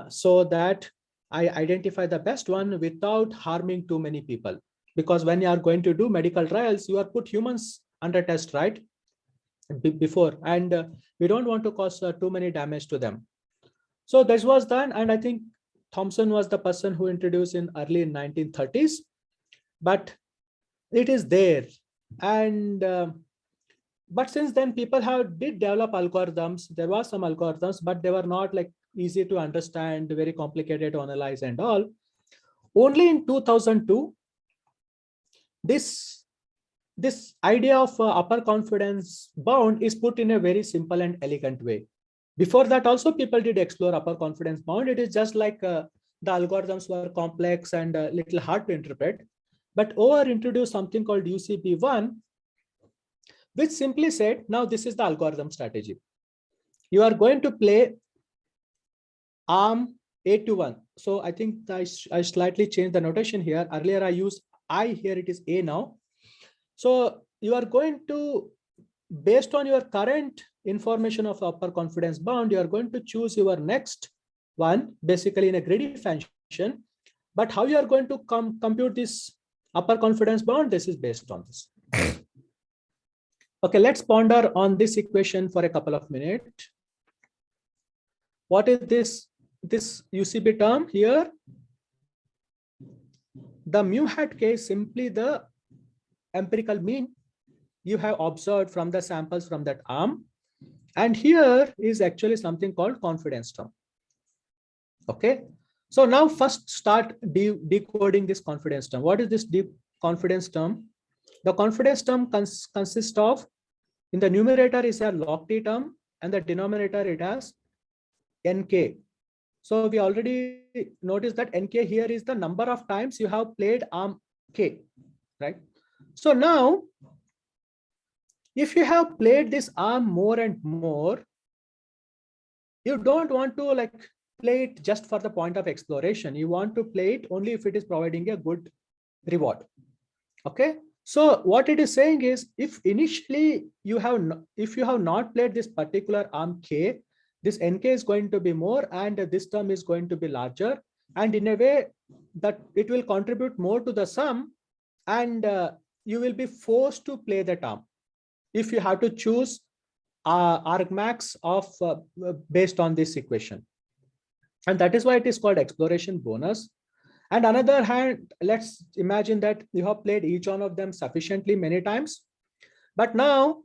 so that I identify the best one without harming too many people. Because when you are going to do medical trials, you are put humans under test, right? Before, and we don't want to cause too many damage to them. So this was done, and I think Thomson was the person who introduced in early 1930s, but it is there. And but since then people did develop algorithms. There were some algorithms, but they were not like easy to understand, very complicated to analyze and all. Only in 2002, this idea of upper confidence bound is put in a very simple and elegant way. Before that also people did explore upper confidence bound. It is just like the algorithms were complex and a little hard to interpret. But OR introduced something called UCB1, which simply said, now this is the algorithm strategy. You are going to play arm A to 1. So I think I slightly changed the notation here. Earlier I used I, here it is A now. So you are going to, based on your current information of upper confidence bound, you are going to choose your next one, basically in a greedy fashion. But how you are going to compute this upper confidence bound, this is based on this. Okay, let's ponder on this equation for a couple of minutes. What is this UCB term here? The mu hat k is simply the empirical mean you have observed from the samples from that arm. And here is actually something called confidence term. Okay, so now first start decoding this confidence term. What is this confidence term? The confidence term consists of, in the numerator is a log t term, and the denominator it has nk. So we already noticed that nk here is the number of times you have played arm k, right? So now, if you have played this arm more and more, you don't want to like play it just for the point of exploration. You want to play it only if it is providing a good reward. Okay. So what it is saying is, if initially you have not played this particular arm k, this nk is going to be more and this term is going to be larger, and in a way that it will contribute more to the sum, and you will be forced to play the term if you have to choose argmax of based on this equation. And that is why it is called exploration bonus. And another hand, let's imagine that you have played each one of them sufficiently many times. But now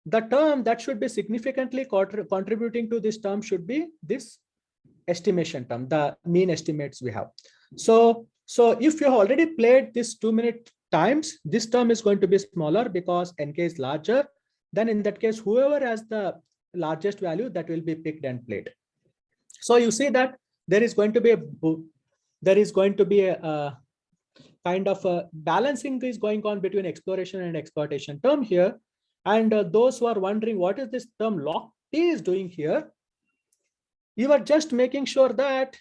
the term that should be significantly contributing to this term should be this estimation term, the mean estimates we have. So if you have already played this 2 minute times, this term is going to be smaller because nk is larger. Then in that case, whoever has the largest value, that will be picked and played. So you see that there is going to be a kind of a balancing is going on between exploration and exploitation term here. And those who are wondering what is this term lock t is doing here, you are just making sure that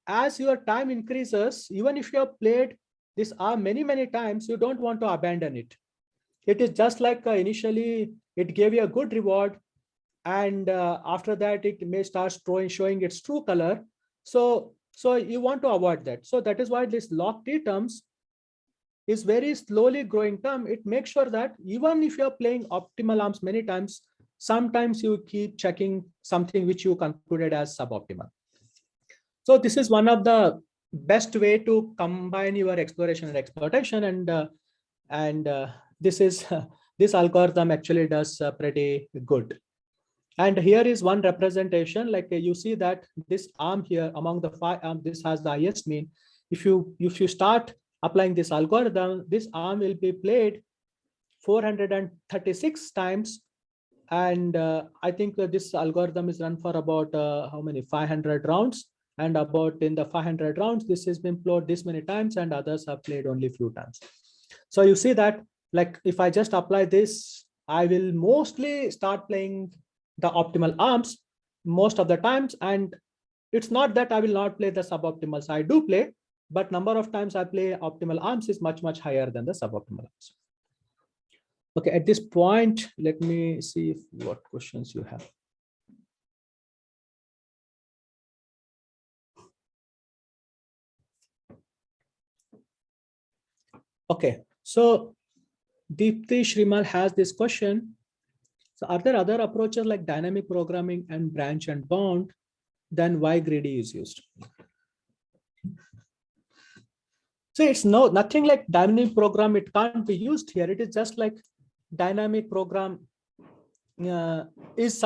as your time increases, even if you have played this arm many times, you don't want to abandon it. It is just like initially it gave you a good reward, and after that it may start showing its true color. So you want to avoid that. So that is why this lock t terms is very slowly growing term. It makes sure that even if you're playing optimal arms many times, sometimes you keep checking something which you concluded as suboptimal. So this is one of the best way to combine your exploration and exploitation. And this is this algorithm actually does pretty good. And here is one representation, like you see that this arm here among the 5 arms, this has the highest mean. If you start applying this algorithm, this arm will be played 436 times. And I think this algorithm is run for about how many 500 rounds, and about in the 500 rounds this has been played this many times, and others have played only few times. So you see that, like, if I just apply this, I will mostly start playing the optimal arms most of the times. And it's not that I will not play the suboptimals. I do play, but number of times I play optimal arms is much higher than the suboptimal arms. Okay, at this point, let me see what questions you have. Okay, so Deepthi Shrimal has this question. So are there other approaches like dynamic programming and branch and bound? Then why greedy is used? So it's nothing like dynamic program. It can't be used here. It is just like dynamic program is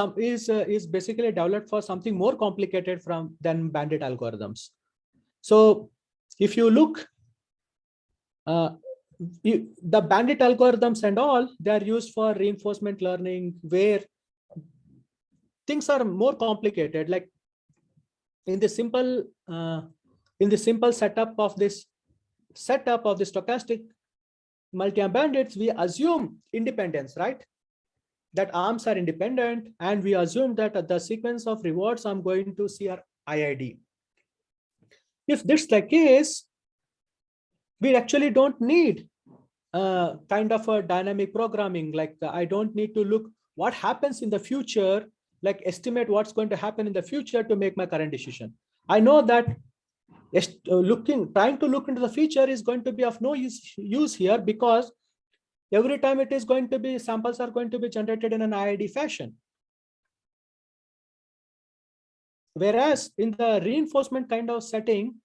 basically developed for something more complicated than bandit algorithms. So if you look, the bandit algorithms and all, they are used for reinforcement learning, where things are more complicated. Like in the simple setup of the stochastic multi-arm bandits, we assume independence, right? That arms are independent, and we assume that the sequence of rewards I'm going to see are IID. If this is the case, we actually don't need kind of a dynamic programming. Like I don't need to look what happens in the future, like estimate what's going to happen in the future to make my current decision. I know that trying to look into the future is going to be of no use here, because every time it is going to be, samples are going to be generated in an IID fashion. Whereas in the reinforcement kind of setting,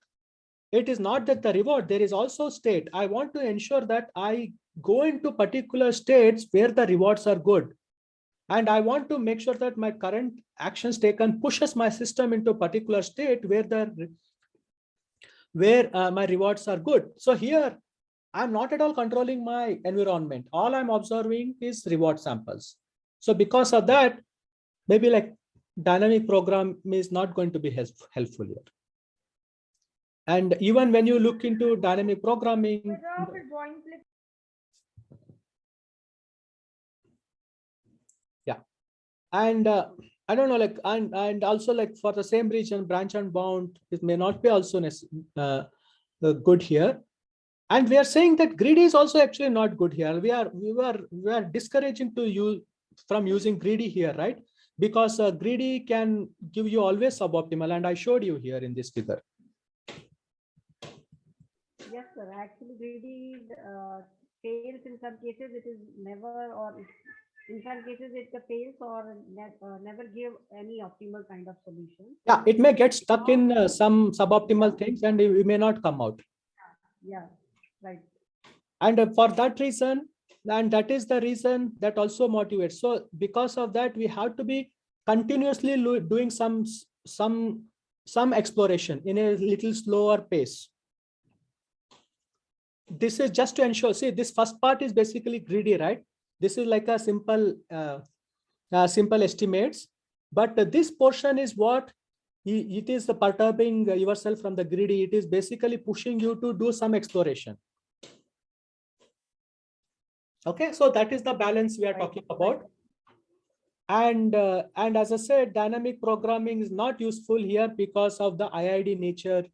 it is not that the reward, there is also state. I want to ensure that I go into particular states where the rewards are good. And I want to make sure that my current actions taken pushes my system into a particular state where my rewards are good. So here, I'm not at all controlling my environment. All I'm observing is reward samples. So because of that, maybe like dynamic program is not going to be helpful here. And even when you look into dynamic programming, yeah. And I don't know, like, and also like for the same region, branch and bound, it may not be also good here. And we are saying that greedy is also actually not good here. We are discouraging to you from using greedy here, right? Because greedy can give you always suboptimal, and I showed you here in this figure. Yes, sir. Actually, greedy fails in some cases. It is never, or In some cases, it fails or never give any optimal kind of solution. Yeah, it may get stuck in some suboptimal things and we may not come out. Yeah, right. And for that reason, and that is the reason that also motivates. So because of that, we have to be continuously doing some exploration in a little slower pace. This is just to ensure, see, this first part is basically greedy, right? This is like a simple estimates, but this portion is what it is perturbing yourself from the greedy. It is basically pushing you to do some exploration. Okay, so that is the balance we are talking about. And as I said, dynamic programming is not useful here because of the IID nature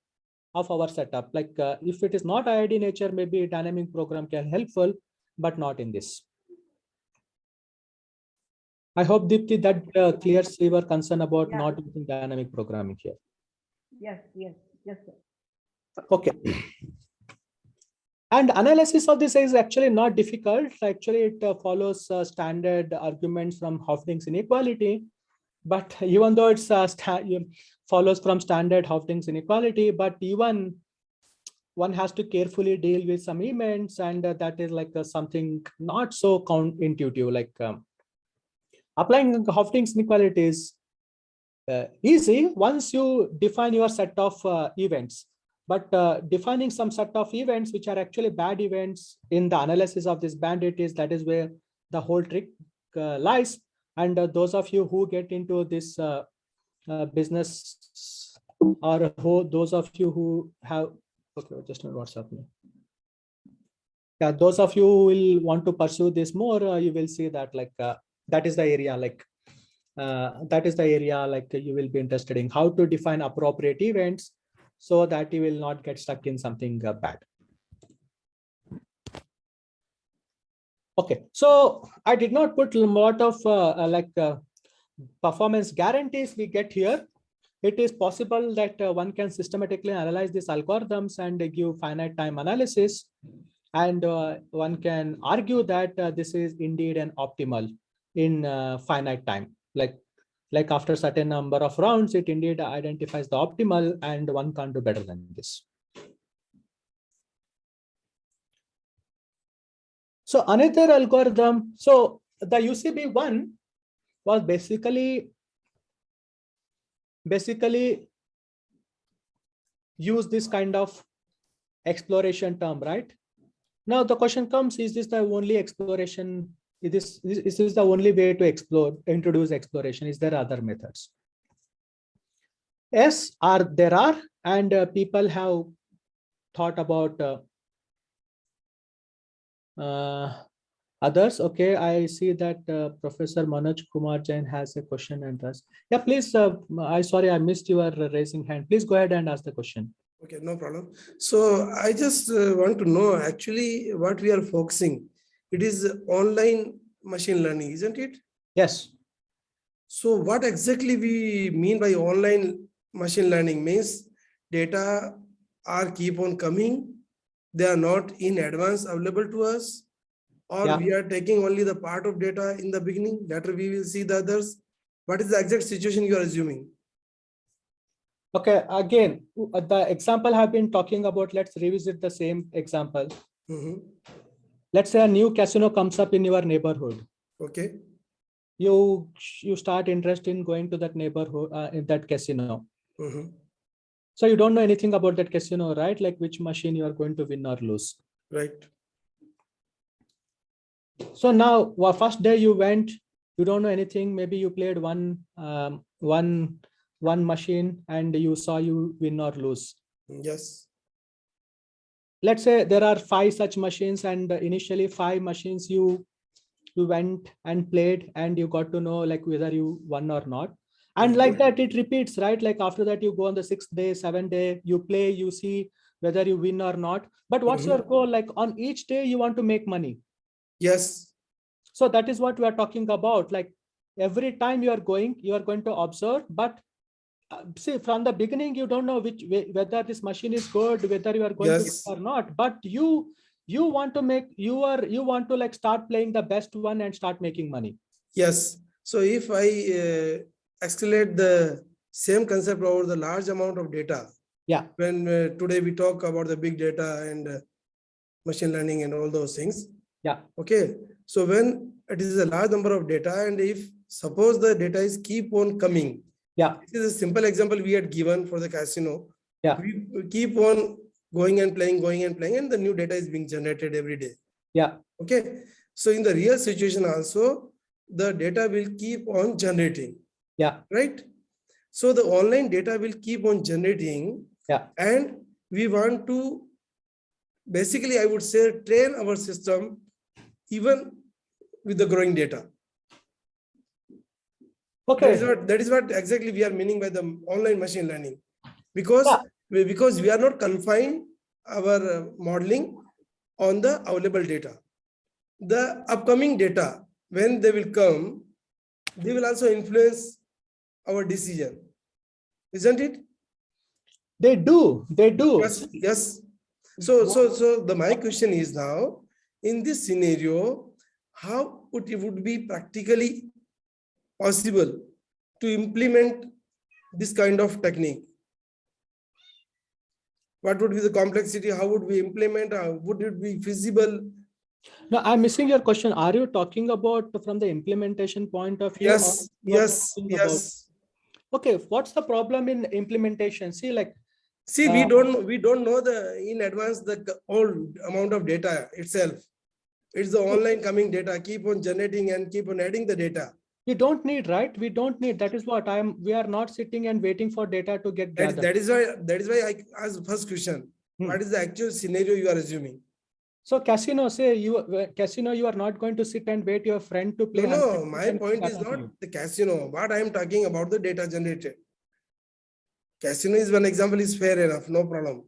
of our setup. Like if it is not IID nature, maybe dynamic program can helpful, but not in this. I hope, Deepti, that clears your concern about not using dynamic programming here. Yes, sir. Okay. And analysis of this is actually not difficult. Actually, it follows standard arguments from Hofding's inequality. But even though it's follows from standard Hofding's inequality, but even one has to carefully deal with some events, and that is like something not so counterintuitive. Like applying Hofding's inequality is easy once you define your set of events. But defining some set of events which are actually bad events in the analysis of this bandit that is where the whole trick lies. And those of you who get into this business, or those of you who have, okay, just know what's happening. Yeah, those of you who will want to pursue this more, you will see that like that is the area like you will be interested in how to define appropriate events so that you will not get stuck in something bad. Okay, so I did not put a lot of performance guarantees we get here. It is possible that one can systematically analyze these algorithms and give finite time analysis. And one can argue that this is indeed an optimal in finite time. Like after a certain number of rounds, it indeed identifies the optimal, and one can't do better than this. So another algorithm, so the UCB1 was basically use this kind of exploration term, right? Now the question comes, is this the only exploration? Is this the only way to introduce exploration? Is there other methods? Yes, there are, and people have thought about others. Okay, I see that Professor Manoj Kumar Jain has a question and ask. Yeah, please. Sorry, I missed your raising hand. Please go ahead and ask the question. Okay, no problem. So I just want to know actually what we are focusing. It is online machine learning, isn't it? Yes. So what exactly we mean by online machine learning means data are keep on coming. They are not in advance available to us, or we are taking only the part of data in the beginning. Later we will see the others. What is the exact situation you are assuming? Okay, again, the example I've been talking about, let's revisit the same example. Let's say a new casino comes up in your neighborhood. Okay. You start interest in going to that neighborhood, in that casino. So you don't know anything about that casino, right? Like which machine you are going to win or lose. Right. So now, first day you went, you don't know anything. Maybe you played one machine and you saw you win or lose. Yes. Let's say there are 5 such machines, and initially 5 machines you went and played, and you got to know like whether you won or not. And like that, it repeats, right? Like after that, you go on the 6th day, 7th day, you play, you see whether you win or not. But what's your goal? Like on each day, you want to make money. Yes. So that is what we are talking about. Like every time you are going to observe, but see, from the beginning, you don't know whether this machine is good, whether you are going to win or not. But you you want to make, you want to like start playing the best one and start making money. Yes. So if I escalate the same concept over the large amount of data, Yeah. when today we talk about the big data and machine learning and all those things. Yeah. Okay. So when it is a large number of data, and if suppose the data is keep on coming, Yeah. this is a simple example we had given for the casino. Yeah. We keep on going and playing, and the new data is being generated every day. Yeah. Okay. So in the real situation also, the data will keep on generating. Yeah. Right. So the online data will keep on generating. Yeah. And we want to basically, I would say, train our system even with the growing data. Okay. That is what exactly we are meaning by the online machine learning, because Yeah. we are not confined our modeling on the available data. The upcoming data, when they will come, they will also influence our decision, isn't it? They do. Yes. Yes. So my question is now, in this scenario, how it would be practically possible to implement this kind of technique? What would be the complexity? How would we implement? Would it be feasible? No, I'm missing your question. Are you talking about from the implementation point of view? Yes. or you are Yes. talking about- Yes. Okay. What's the problem in implementation? See, like, See, we don't know in advance the whole amount of data itself. It's the online coming data, keep on generating and keep on adding the data. we don't need, right? We don't need. That is what we are not sitting and waiting for data to get gathered. That is why I asked the first question. What is the actual scenario you are assuming? So casino, you are not going to sit and wait your friend to play. No, 100% my point is data to not you. the casino. What I am talking about the data generated. Casino is one example, is fair enough, no problem.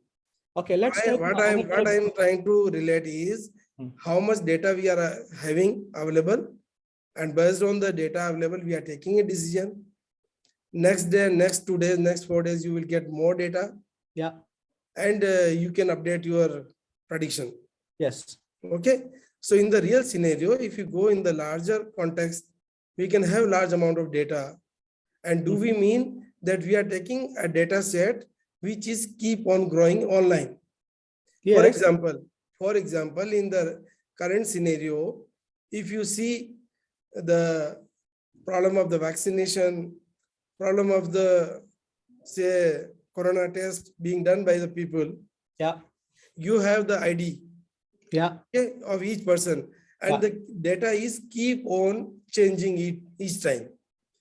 Okay, let's What I am trying to relate is how much data we are having available, and based on the data available, we are taking a decision. Next day, next 2 days, next 4 days, you will get more data. Yeah. And you can update your prediction. Yes. Okay. So in the real scenario, if you go in the larger context, we can have large amount of data. And do we mean that we are taking a data set which is keep on growing online? Yes. For example, in the current scenario, if you see the problem of the vaccination, problem of the, say, corona test being done by the people, Yeah. you have the ID, Yeah. okay, of each person, and the data is keep on changing each time.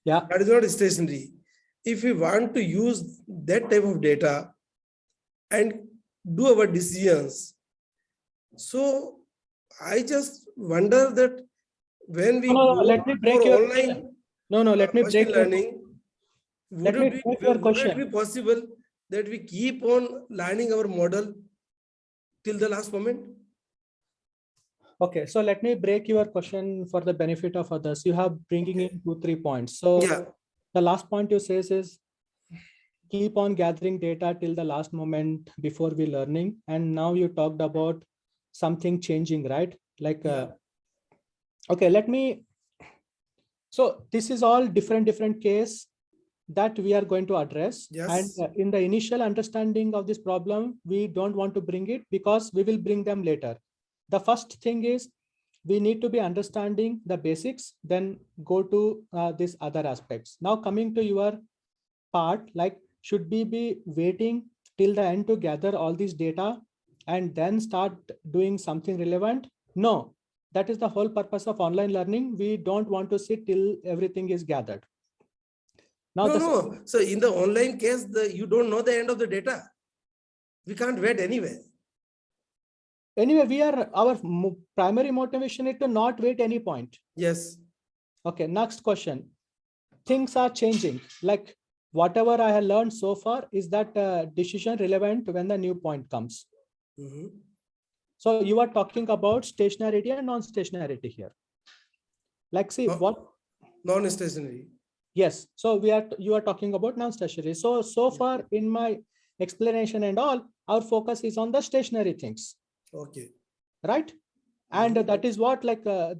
Yeah. That is not stationary. If we want to use that type of data and do our decisions, so I just wonder that when we No, go let me break for your online question. No, let me break machine your learning, Let me break your would question. it be possible that we keep on learning our model till the last moment? Okay, so let me break your question for the benefit of others. You have bringing in 2-3 points. So Yeah. the last point you says is keep on gathering data till the last moment before we learning. And now you talked about something changing, right? Like, okay, so this is all different case that we are going to address. Yes. And in the initial understanding of this problem, we don't want to bring it because we will bring them later. The first thing is we need to be understanding the basics, then go to these other aspects. Now coming to your part, like, should we be waiting till the end to gather all this data and then start doing something relevant? No, that is the whole purpose of online learning. We don't want to sit till everything is gathered. Now, No. So in the online case, you don't know the end of the data. We can't wait anyway. Anyway, our primary motivation is to not wait any point. Yes. Okay, next question. Things are changing. Like whatever I have learned so far, is that decision relevant when the new point comes? So you are talking about stationarity and non-stationarity here. Like, see what? Non-stationary. Yes. So you are talking about non-stationary. So far in my explanation and all, our focus is on the stationary things. Okay. right? And that is what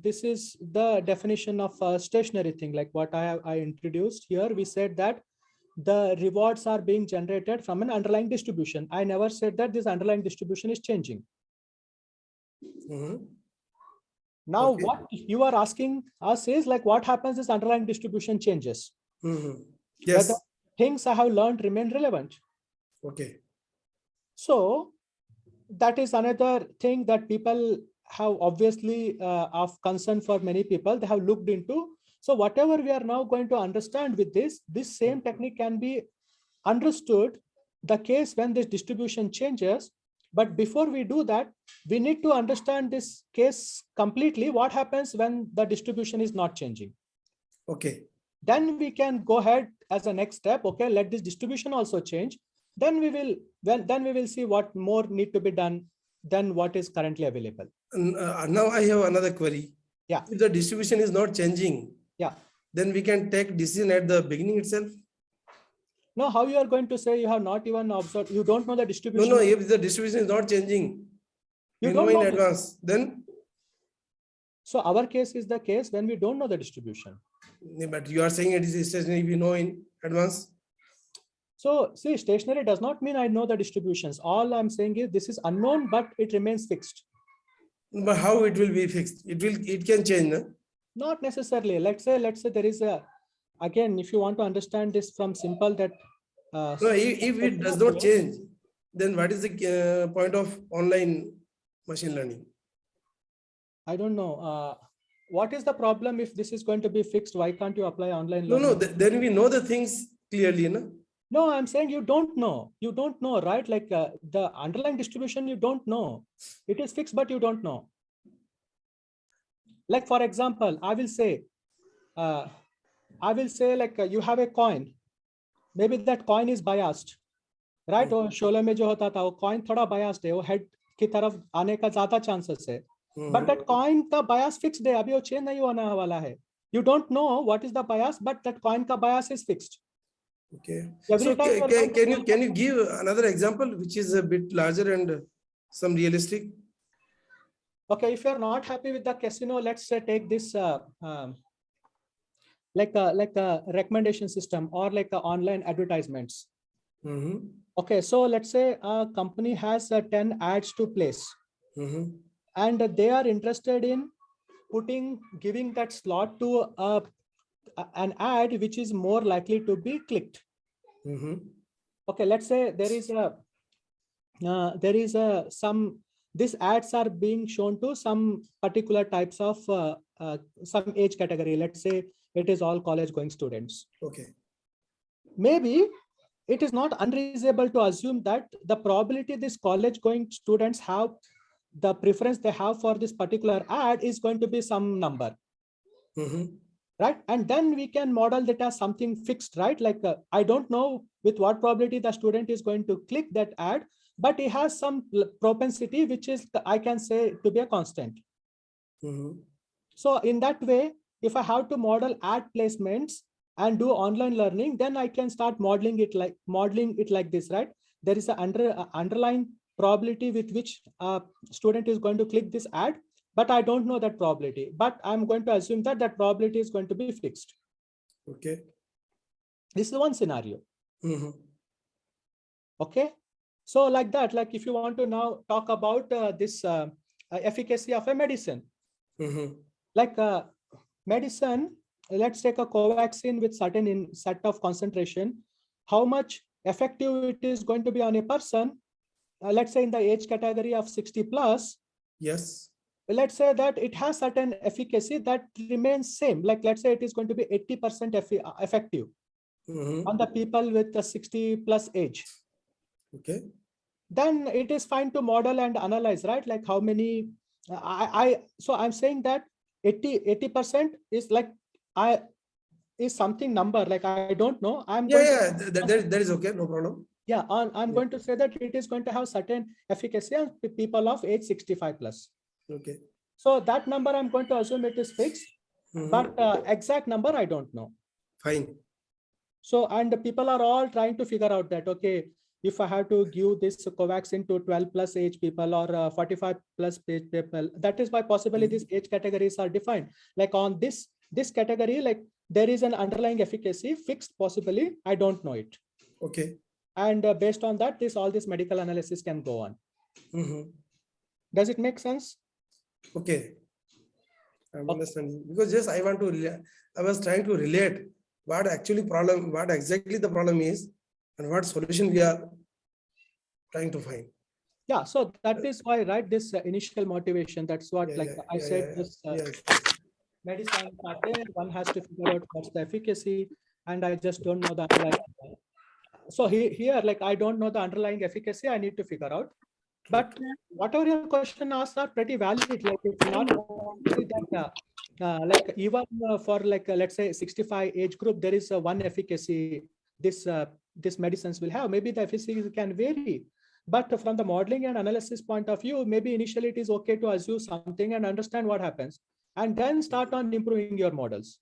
this is the definition of stationary thing, like what I introduced here. We said that the rewards are being generated from an underlying distribution. I never said that this underlying distribution is changing. Mhm. Now, Okay. what you are asking us is like, what happens is underlying distribution changes. Mhm. Whether Yes, things I have learned remain relevant. okay. So that is another thing that people have obviously of concern for many people. They have looked into. So whatever we are now going to understand with this same technique can be understood the case when this distribution changes. But before we do that, we need to understand this case completely. What happens when the distribution is not changing? Okay. Then we can go ahead as a next step. Okay, let this distribution also change. Then we will see what more need to be done than what is currently available. Now I have another query. Yeah. If the distribution is not changing, Yeah. then we can take decision at the beginning itself. Now, how you are going to say you have not even observed? You don't know the No, distribution. no, if the distribution is not changing, You we know don't in know. advance, then, So our case is the case when we don't know the distribution. but you are saying it is stationary, we know in advance. So see, stationary does not mean I know the distributions. All I'm saying is this is unknown, but it remains fixed. But how it will be fixed? It can change, no? Not necessarily. Let's say there is a, again, if you want to understand this from simple that. No, if it does not change, then what is the point of online machine learning? I don't know. What is the problem if this is going to be fixed? Why can't you apply online No, learning? no, then we know the things clearly, no? No, I'm saying you don't know. You don't know, right? Like the underlying distribution, you don't know. It is fixed, but you don't know. Like, for example, I will say like you have a coin. Maybe that coin is biased, right? और शोले में जो होता था वो coin थोड़ा biased है, वो head की तरफ आने का ज़्यादा chances है. But that coin का bias fixed है, अभी वो change नहीं होने वाला है. You don't know what is the bias, but that coin का bias is fixed. Okay. Every So time you are can you give another example which is a bit larger and some realistic? Okay, if you are not happy with the casino, let's say take this like a recommendation system or like online advertisements. Mhm. Okay, so let's say a company has 10 ads to place, Mhm. and they are interested in giving that slot to an ad which is more likely to be clicked. Mhm. Okay, let's say these ads are being shown to some particular types of some age category. Let's say it is all college going students. Okay. Maybe it is not unreasonable to assume that the probability these college going students have, the preference they have for this particular ad is going to be some number. Mhm. Right? And then we can model that as something fixed, right? Like I don't know with what probability the student is going to click that ad, but it has some propensity, which is, I can say, to be a constant. Mhm. So in that way, if I have to model ad placements and do online learning, then I can start modeling it like this, right? There is an underlying probability with which a student is going to click this ad, but I don't know that probability, but I'm going to assume that that probability is going to be fixed. Okay. This is one scenario. Mhm. Okay. So like that, like if you want to now talk about this efficacy of a medicine, Mhm. like medicine, let's take a Covaxin with certain set of concentration, how much effective it is going to be on a person, let's say in the age category of 60 plus, Yes. let's say that it has certain efficacy that remains same. Like let's say it is going to be 80% effective Mhm. on the people with the 60 plus age. Okay. Then it is fine to model and analyze, right? Like how many, so I'm saying that 80% is like, is something number, like I don't know. Yeah, that is okay, no problem. Yeah, I'm going to say that it is going to have certain efficacy on people of age 65 plus. Okay. So that number I'm going to assume it is fixed, Mhm. but exact number I don't know. Fine. So, and the people are all trying to figure out that, okay, if I have to give this covaxin to 12 plus age people or 45 plus age people, that is why possibly these age categories are defined. Like on this category, like there is an underlying efficacy fixed, possibly, I don't know it. Okay. And based on that, all this medical analysis can go on. Mhm. Does it make sense? Okay. I'm Okay. understanding, because just I was trying to relate what exactly the problem is and what solution we are trying to find. Yeah, so that is why, right, this initial motivation, that's what, Yeah, like yeah, I yeah, said, yeah, this yes. medicine are there, one has to figure out what's the efficacy, and I just don't know the underlying. So here, like I don't know the underlying efficacy, I need to figure out. But whatever your question asks are pretty valid. Like it's not that, like even for like let's say 65 age group, there is one efficacy this medicines will have. Maybe the efficacy can vary. But from the modeling and analysis point of view, maybe initially it is okay to assume something and understand what happens, and then start on improving your models.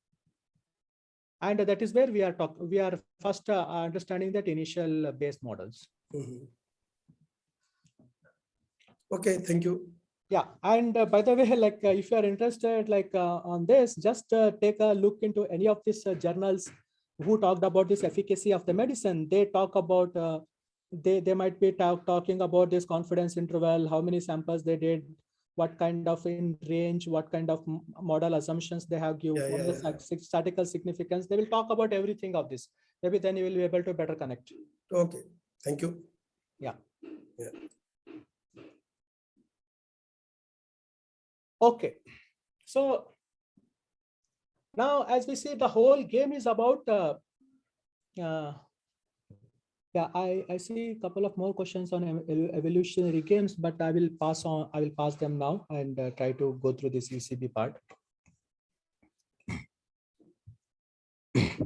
And that is where we are first understanding that initial base models. Mhm. Okay, thank you. Yeah, and by the way, like if you are interested, like on this, just take a look into any of these journals who talked about this efficacy of the medicine. They talk about they might be talking about this confidence interval, how many samples they did, what kind of in range, what kind of model assumptions they have given, Yeah, what yeah, the statistical significance. They will talk about everything of this. Maybe then you will be able to better connect. Okay, thank you. Yeah. Yeah. Okay, so now as we see, the whole game is about yeah, I see a couple of more questions on evolutionary games, but I will pass them now and try to go through this UCB part.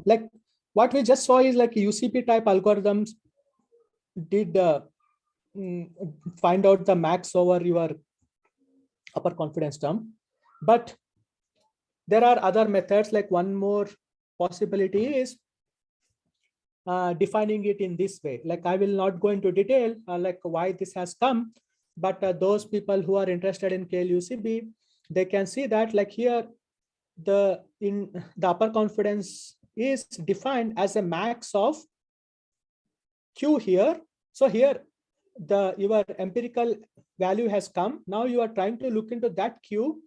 Like what we just saw is like UCB type algorithms did find out the max over your upper confidence term, but there are other methods. Like one more possibility is defining it in this way. Like I will not go into detail like why this has come, but those people who are interested in KLUCB, they can see that like here the upper confidence is defined as a max of Q here. So here your empirical value has come. Now you are trying to look into that Q,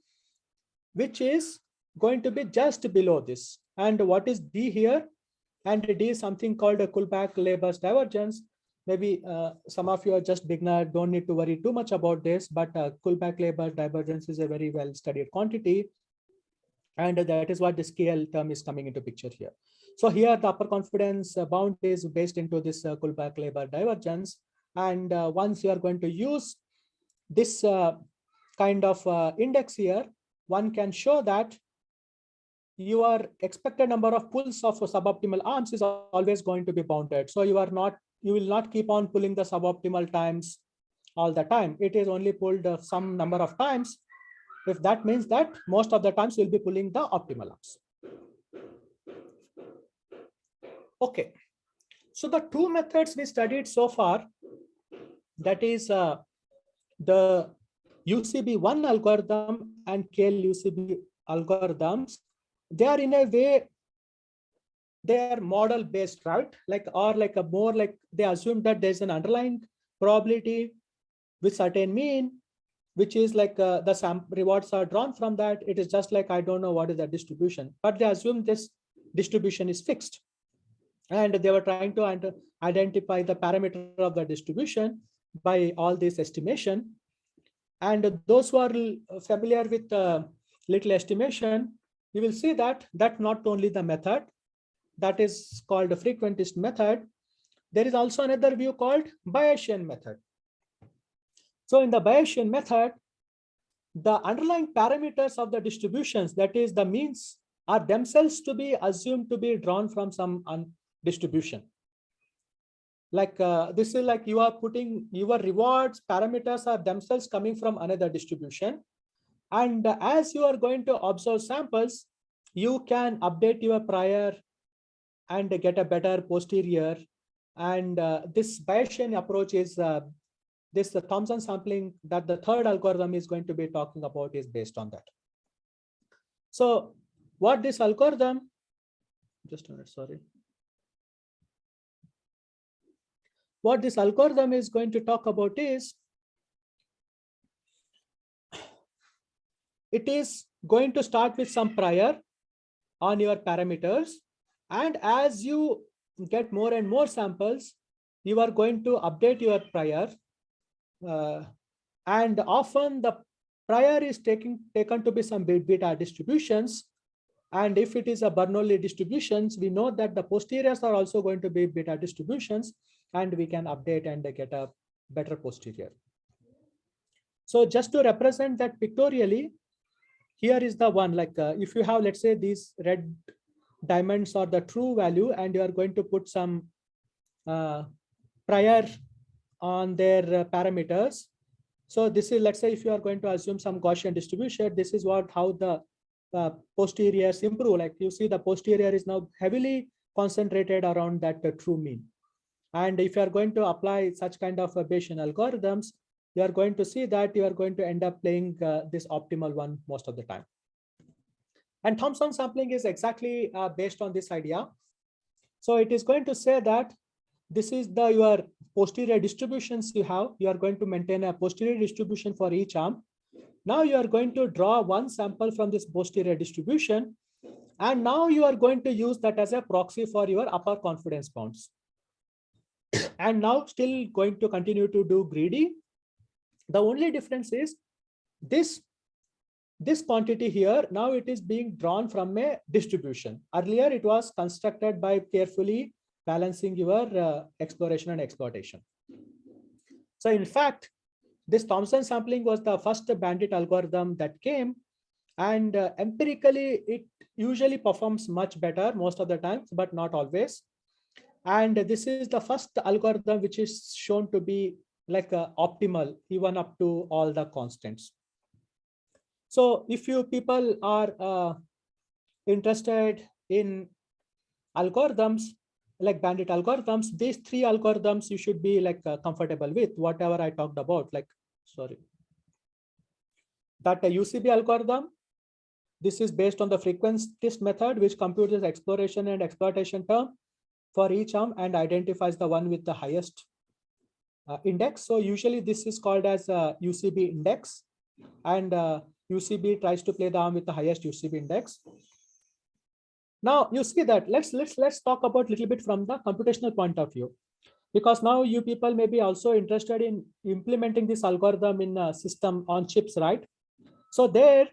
which is going to be just below this. And what is D here? And D is something called a Kullback-Leibler divergence. Maybe some of you are just beginner, don't need to worry too much about this, but Kullback-Leibler divergence is a very well studied quantity. And that is what the scale term is coming into picture here. So here the upper confidence bound is based into this Kullback-Leibler divergence. And once you are going to use this kind of index here, one can show that your expected number of pulls of suboptimal arms is always going to be bounded. So you will not keep on pulling the suboptimal times all the time. It is only pulled some number of times. If that means that most of the times you'll be pulling the optimal arms. Okay. So the two methods we studied so far, that is the UCB1 algorithm and KLUCB algorithms, they are in a way, they are model based, right? Like, or like a more like they assume that there's an underlying probability with certain mean, which is like the rewards are drawn from that. It is just like, I don't know what is the distribution, but they assume this distribution is fixed. And they were trying to identify the parameter of the distribution by all this estimation. And those who are familiar with little estimation, you will see that not only the method that is called the frequentist method, there is also another view called Bayesian method. So in the Bayesian method, the underlying parameters of the distributions, that is the means, are themselves to be assumed to be drawn from some distribution. Like this is like you are putting your rewards parameters are themselves coming from another distribution. And as you are going to observe samples, you can update your prior and get a better posterior And this Bayesian approach is this Thompson sampling that the third algorithm is going to be talking about is based on that. So what this algorithm, just a minute, sorry. What this algorithm is going to talk about is, it is going to start with some prior on your parameters. And as you get more and more samples, you are going to update your prior. And often the prior is taken to be some beta distributions. And if it is a Bernoulli distributions, we know that the posteriors are also going to be beta distributions, and we can update and get a better posterior. So just to represent that pictorially, here is the one, like if you have, let's say, these red diamonds are the true value, and you are going to put some prior on their parameters. So this is, let's say, if you are going to assume some Gaussian distribution, this is how the posteriors improve. Like you see, the posterior is now heavily concentrated around that true mean. And if you are going to apply such kind of Bayesian algorithms, you are going to see that you are going to end up playing this optimal one most of the time. And Thompson sampling is exactly based on this idea. So it is going to say that this is your posterior distributions you have. You are going to maintain a posterior distribution for each arm. Now you are going to draw one sample from this posterior distribution. And now you are going to use that as a proxy for your upper confidence bounds. And now still going to continue to do greedy. The only difference is this quantity here, now it is being drawn from a distribution. Earlier, it was constructed by carefully balancing your exploration and exploitation. So in fact, this Thompson sampling was the first bandit algorithm that came, and empirically, it usually performs much better most of the times, but not always. And this is the first algorithm which is shown to be like optimal, even up to all the constants. So if you people are interested in algorithms, like bandit algorithms, these three algorithms you should be like comfortable with, whatever I talked about, like, sorry. That UCB algorithm, this is based on the frequentist method, which computes the exploration and exploitation term for each arm and identifies the one with the highest index. So usually this is called as a UCB index, and UCB tries to play the arm with the highest UCB index. Now you see that let's talk about a little bit from the computational point of view, because now you people may be also interested in implementing this algorithm in a system on chips, right? So there,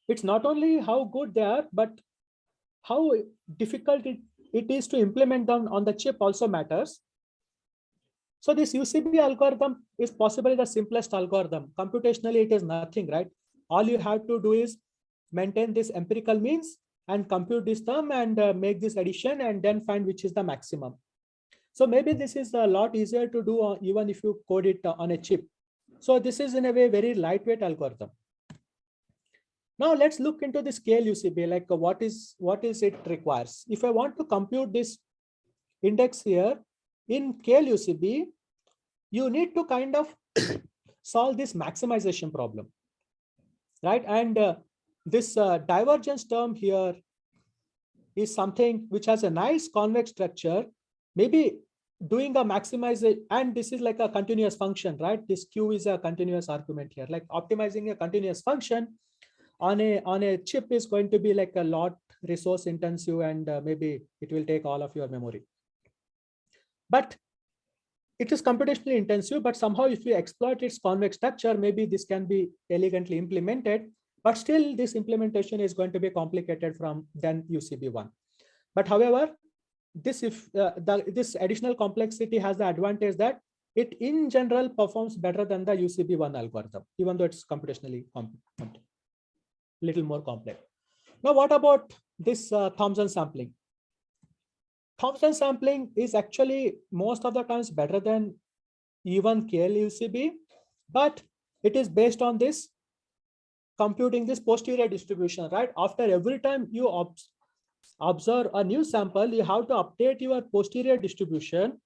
it's not only how good they are, but how difficult it is to implement them on the chip also matters. So this UCB algorithm is possibly the simplest algorithm. Computationally, it is nothing, right? All you have to do is maintain this empirical means and compute this term and make this addition and then find which is the maximum. So maybe this is a lot easier to do even if you code it on a chip. So this is in a way very lightweight algorithm. Now let's look into the scale UCB, like what is it requires. If I want to compute this index here in scale UCB, you need to kind of solve this maximization problem, right? And this divergence term here is something which has a nice convex structure, maybe doing a maximization, and this is like a continuous function, right? This Q is a continuous argument here, like optimizing a continuous function on a chip is going to be like a lot resource intensive, and maybe it will take all of your memory. But it is computationally intensive, but somehow if you exploit its convex structure, maybe this can be elegantly implemented, but still this implementation is going to be complicated than UCB1. But however, this additional complexity has the advantage that it in general performs better than the UCB1 algorithm, even though it's computationally little more complex. Now, what about this Thompson sampling? Thompson sampling is actually most of the times better than even KLUCB, but it is based on this computing this posterior distribution, right? After every time you observe a new sample, you have to update your posterior distribution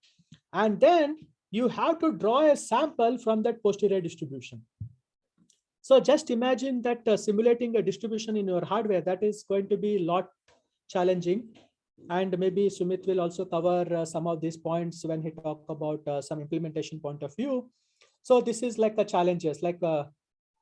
And then you have to draw a sample from that posterior distribution. So just imagine that simulating a distribution in your hardware, that is going to be a lot challenging. And maybe Sumit will also cover some of these points when he talk about some implementation point of view. So this is like the challenges, like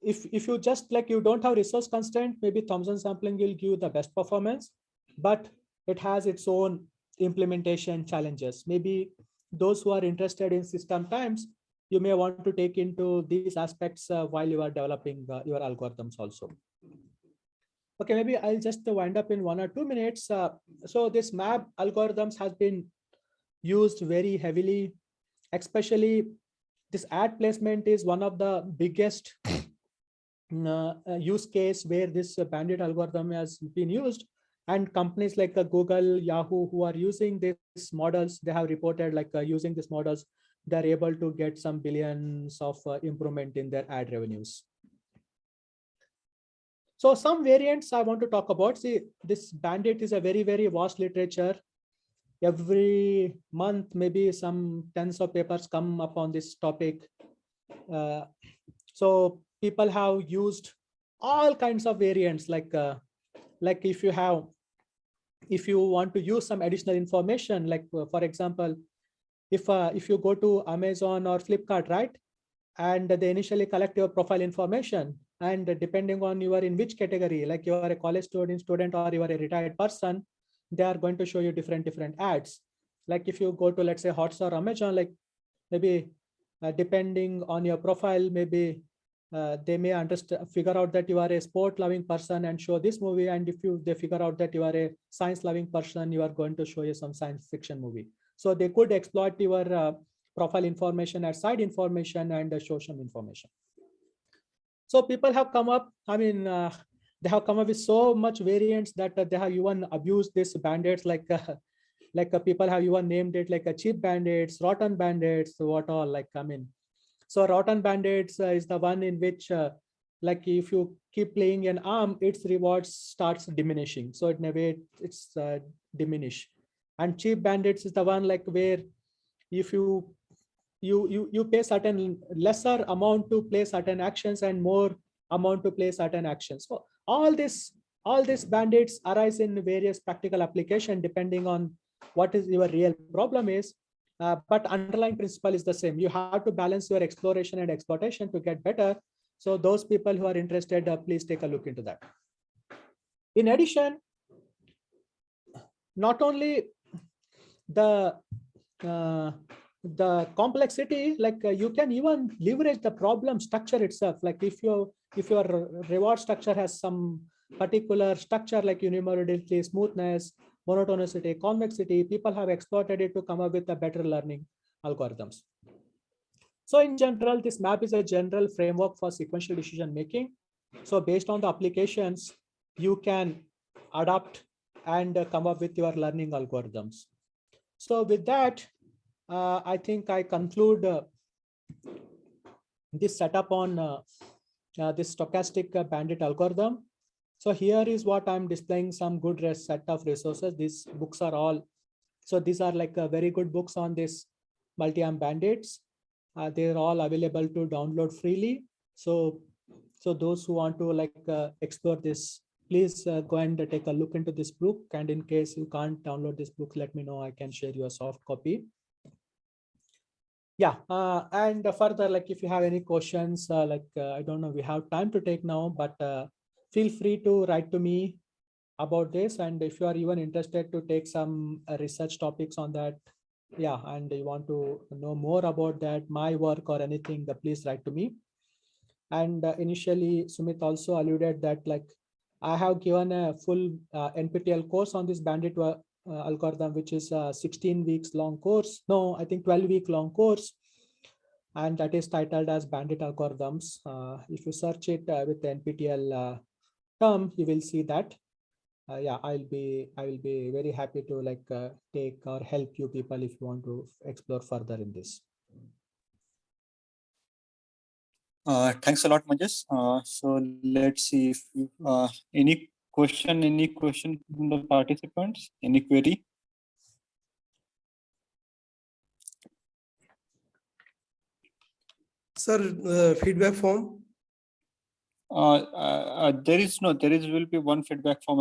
if you just like you don't have resource constraint, maybe Thompson sampling will give you the best performance, but it has its own implementation challenges. Maybe those who are interested in system times, you may want to take into these aspects while you are developing your algorithms also. Okay, maybe I'll just wind up in 1 or 2 minutes. So this map algorithms has been used very heavily, especially this ad placement is one of the biggest use case where this bandit algorithm has been used. And companies like Google, Yahoo, who are using these models, they have reported like using these models, they're able to get some billions of improvement in their ad revenues. So some variants I want to talk about. See, this bandit is a very, very vast literature. Every month, maybe some tens of papers come up on this topic. So people have used all kinds of variants, like if you want to use some additional information, like for example, if you go to Amazon or Flipkart, right, and they initially collect your profile information, and depending on you are in which category, like you are a college student or you are a retired person, they are going to show you different ads. Like if you go to, let's say, Hotstar or Amazon, like maybe depending on your profile, maybe they may figure out that you are a sport loving person and show this movie, and if they figure out that you are a science loving person, you are going to show you some science fiction movie. So they could exploit your profile information as side information and show some information. So people have come up, I mean, they have come up with so much variants that they have even abused this bandits, like people have even named it like a cheap bandits, rotten bandits, what all, like, I mean, so rotten bandits is the one in which like if you keep playing an arm, its rewards starts diminishing. So in a way it's diminish. And cheap bandits is the one like where if you pay certain lesser amount to play certain actions and more amount to play certain actions. So all these bandits arise in various practical application depending on what is your real problem is. But underlying principle is the same. You have to balance your exploration and exploitation to get better. So those people who are interested, please take a look into that. In addition, not only the complexity, like you can even leverage the problem structure itself. Like if your reward structure has some particular structure like uniformity, smoothness, monotonicity, convexity, people have exploited it to come up with a better learning algorithms. So in general, this map is a general framework for sequential decision making. So based on the applications, you can adapt and come up with your learning algorithms. So with that, I think I conclude this setup on this stochastic bandit algorithm. So here is what I'm displaying, some good set of resources. These books are all, so these are like very good books on this multi-arm bandits. They're all available to download freely. So those who want to like explore this, please go and take a look into this book. And in case you can't download this book, let me know. I can share you a soft copy. Yeah, and further, like if you have any questions, I don't know, we have time to take now, but feel free to write to me about this. And if you are even interested to take some research topics on that, yeah, and you want to know more about that, my work or anything, please write to me. And initially, Sumit also alluded that like I have given a full NPTEL course on this bandit algorithm, which is a 16 weeks long course. No, I think 12-week long course. And that is titled as bandit algorithms. If you search it with the NPTEL term, you will see that. Yeah, I will be very happy to like take or help you people if you want to explore further in this. Thanks a lot, Mangesh. So let's see if any question from the participants, any query? Sir, feedback form. There will be one feedback form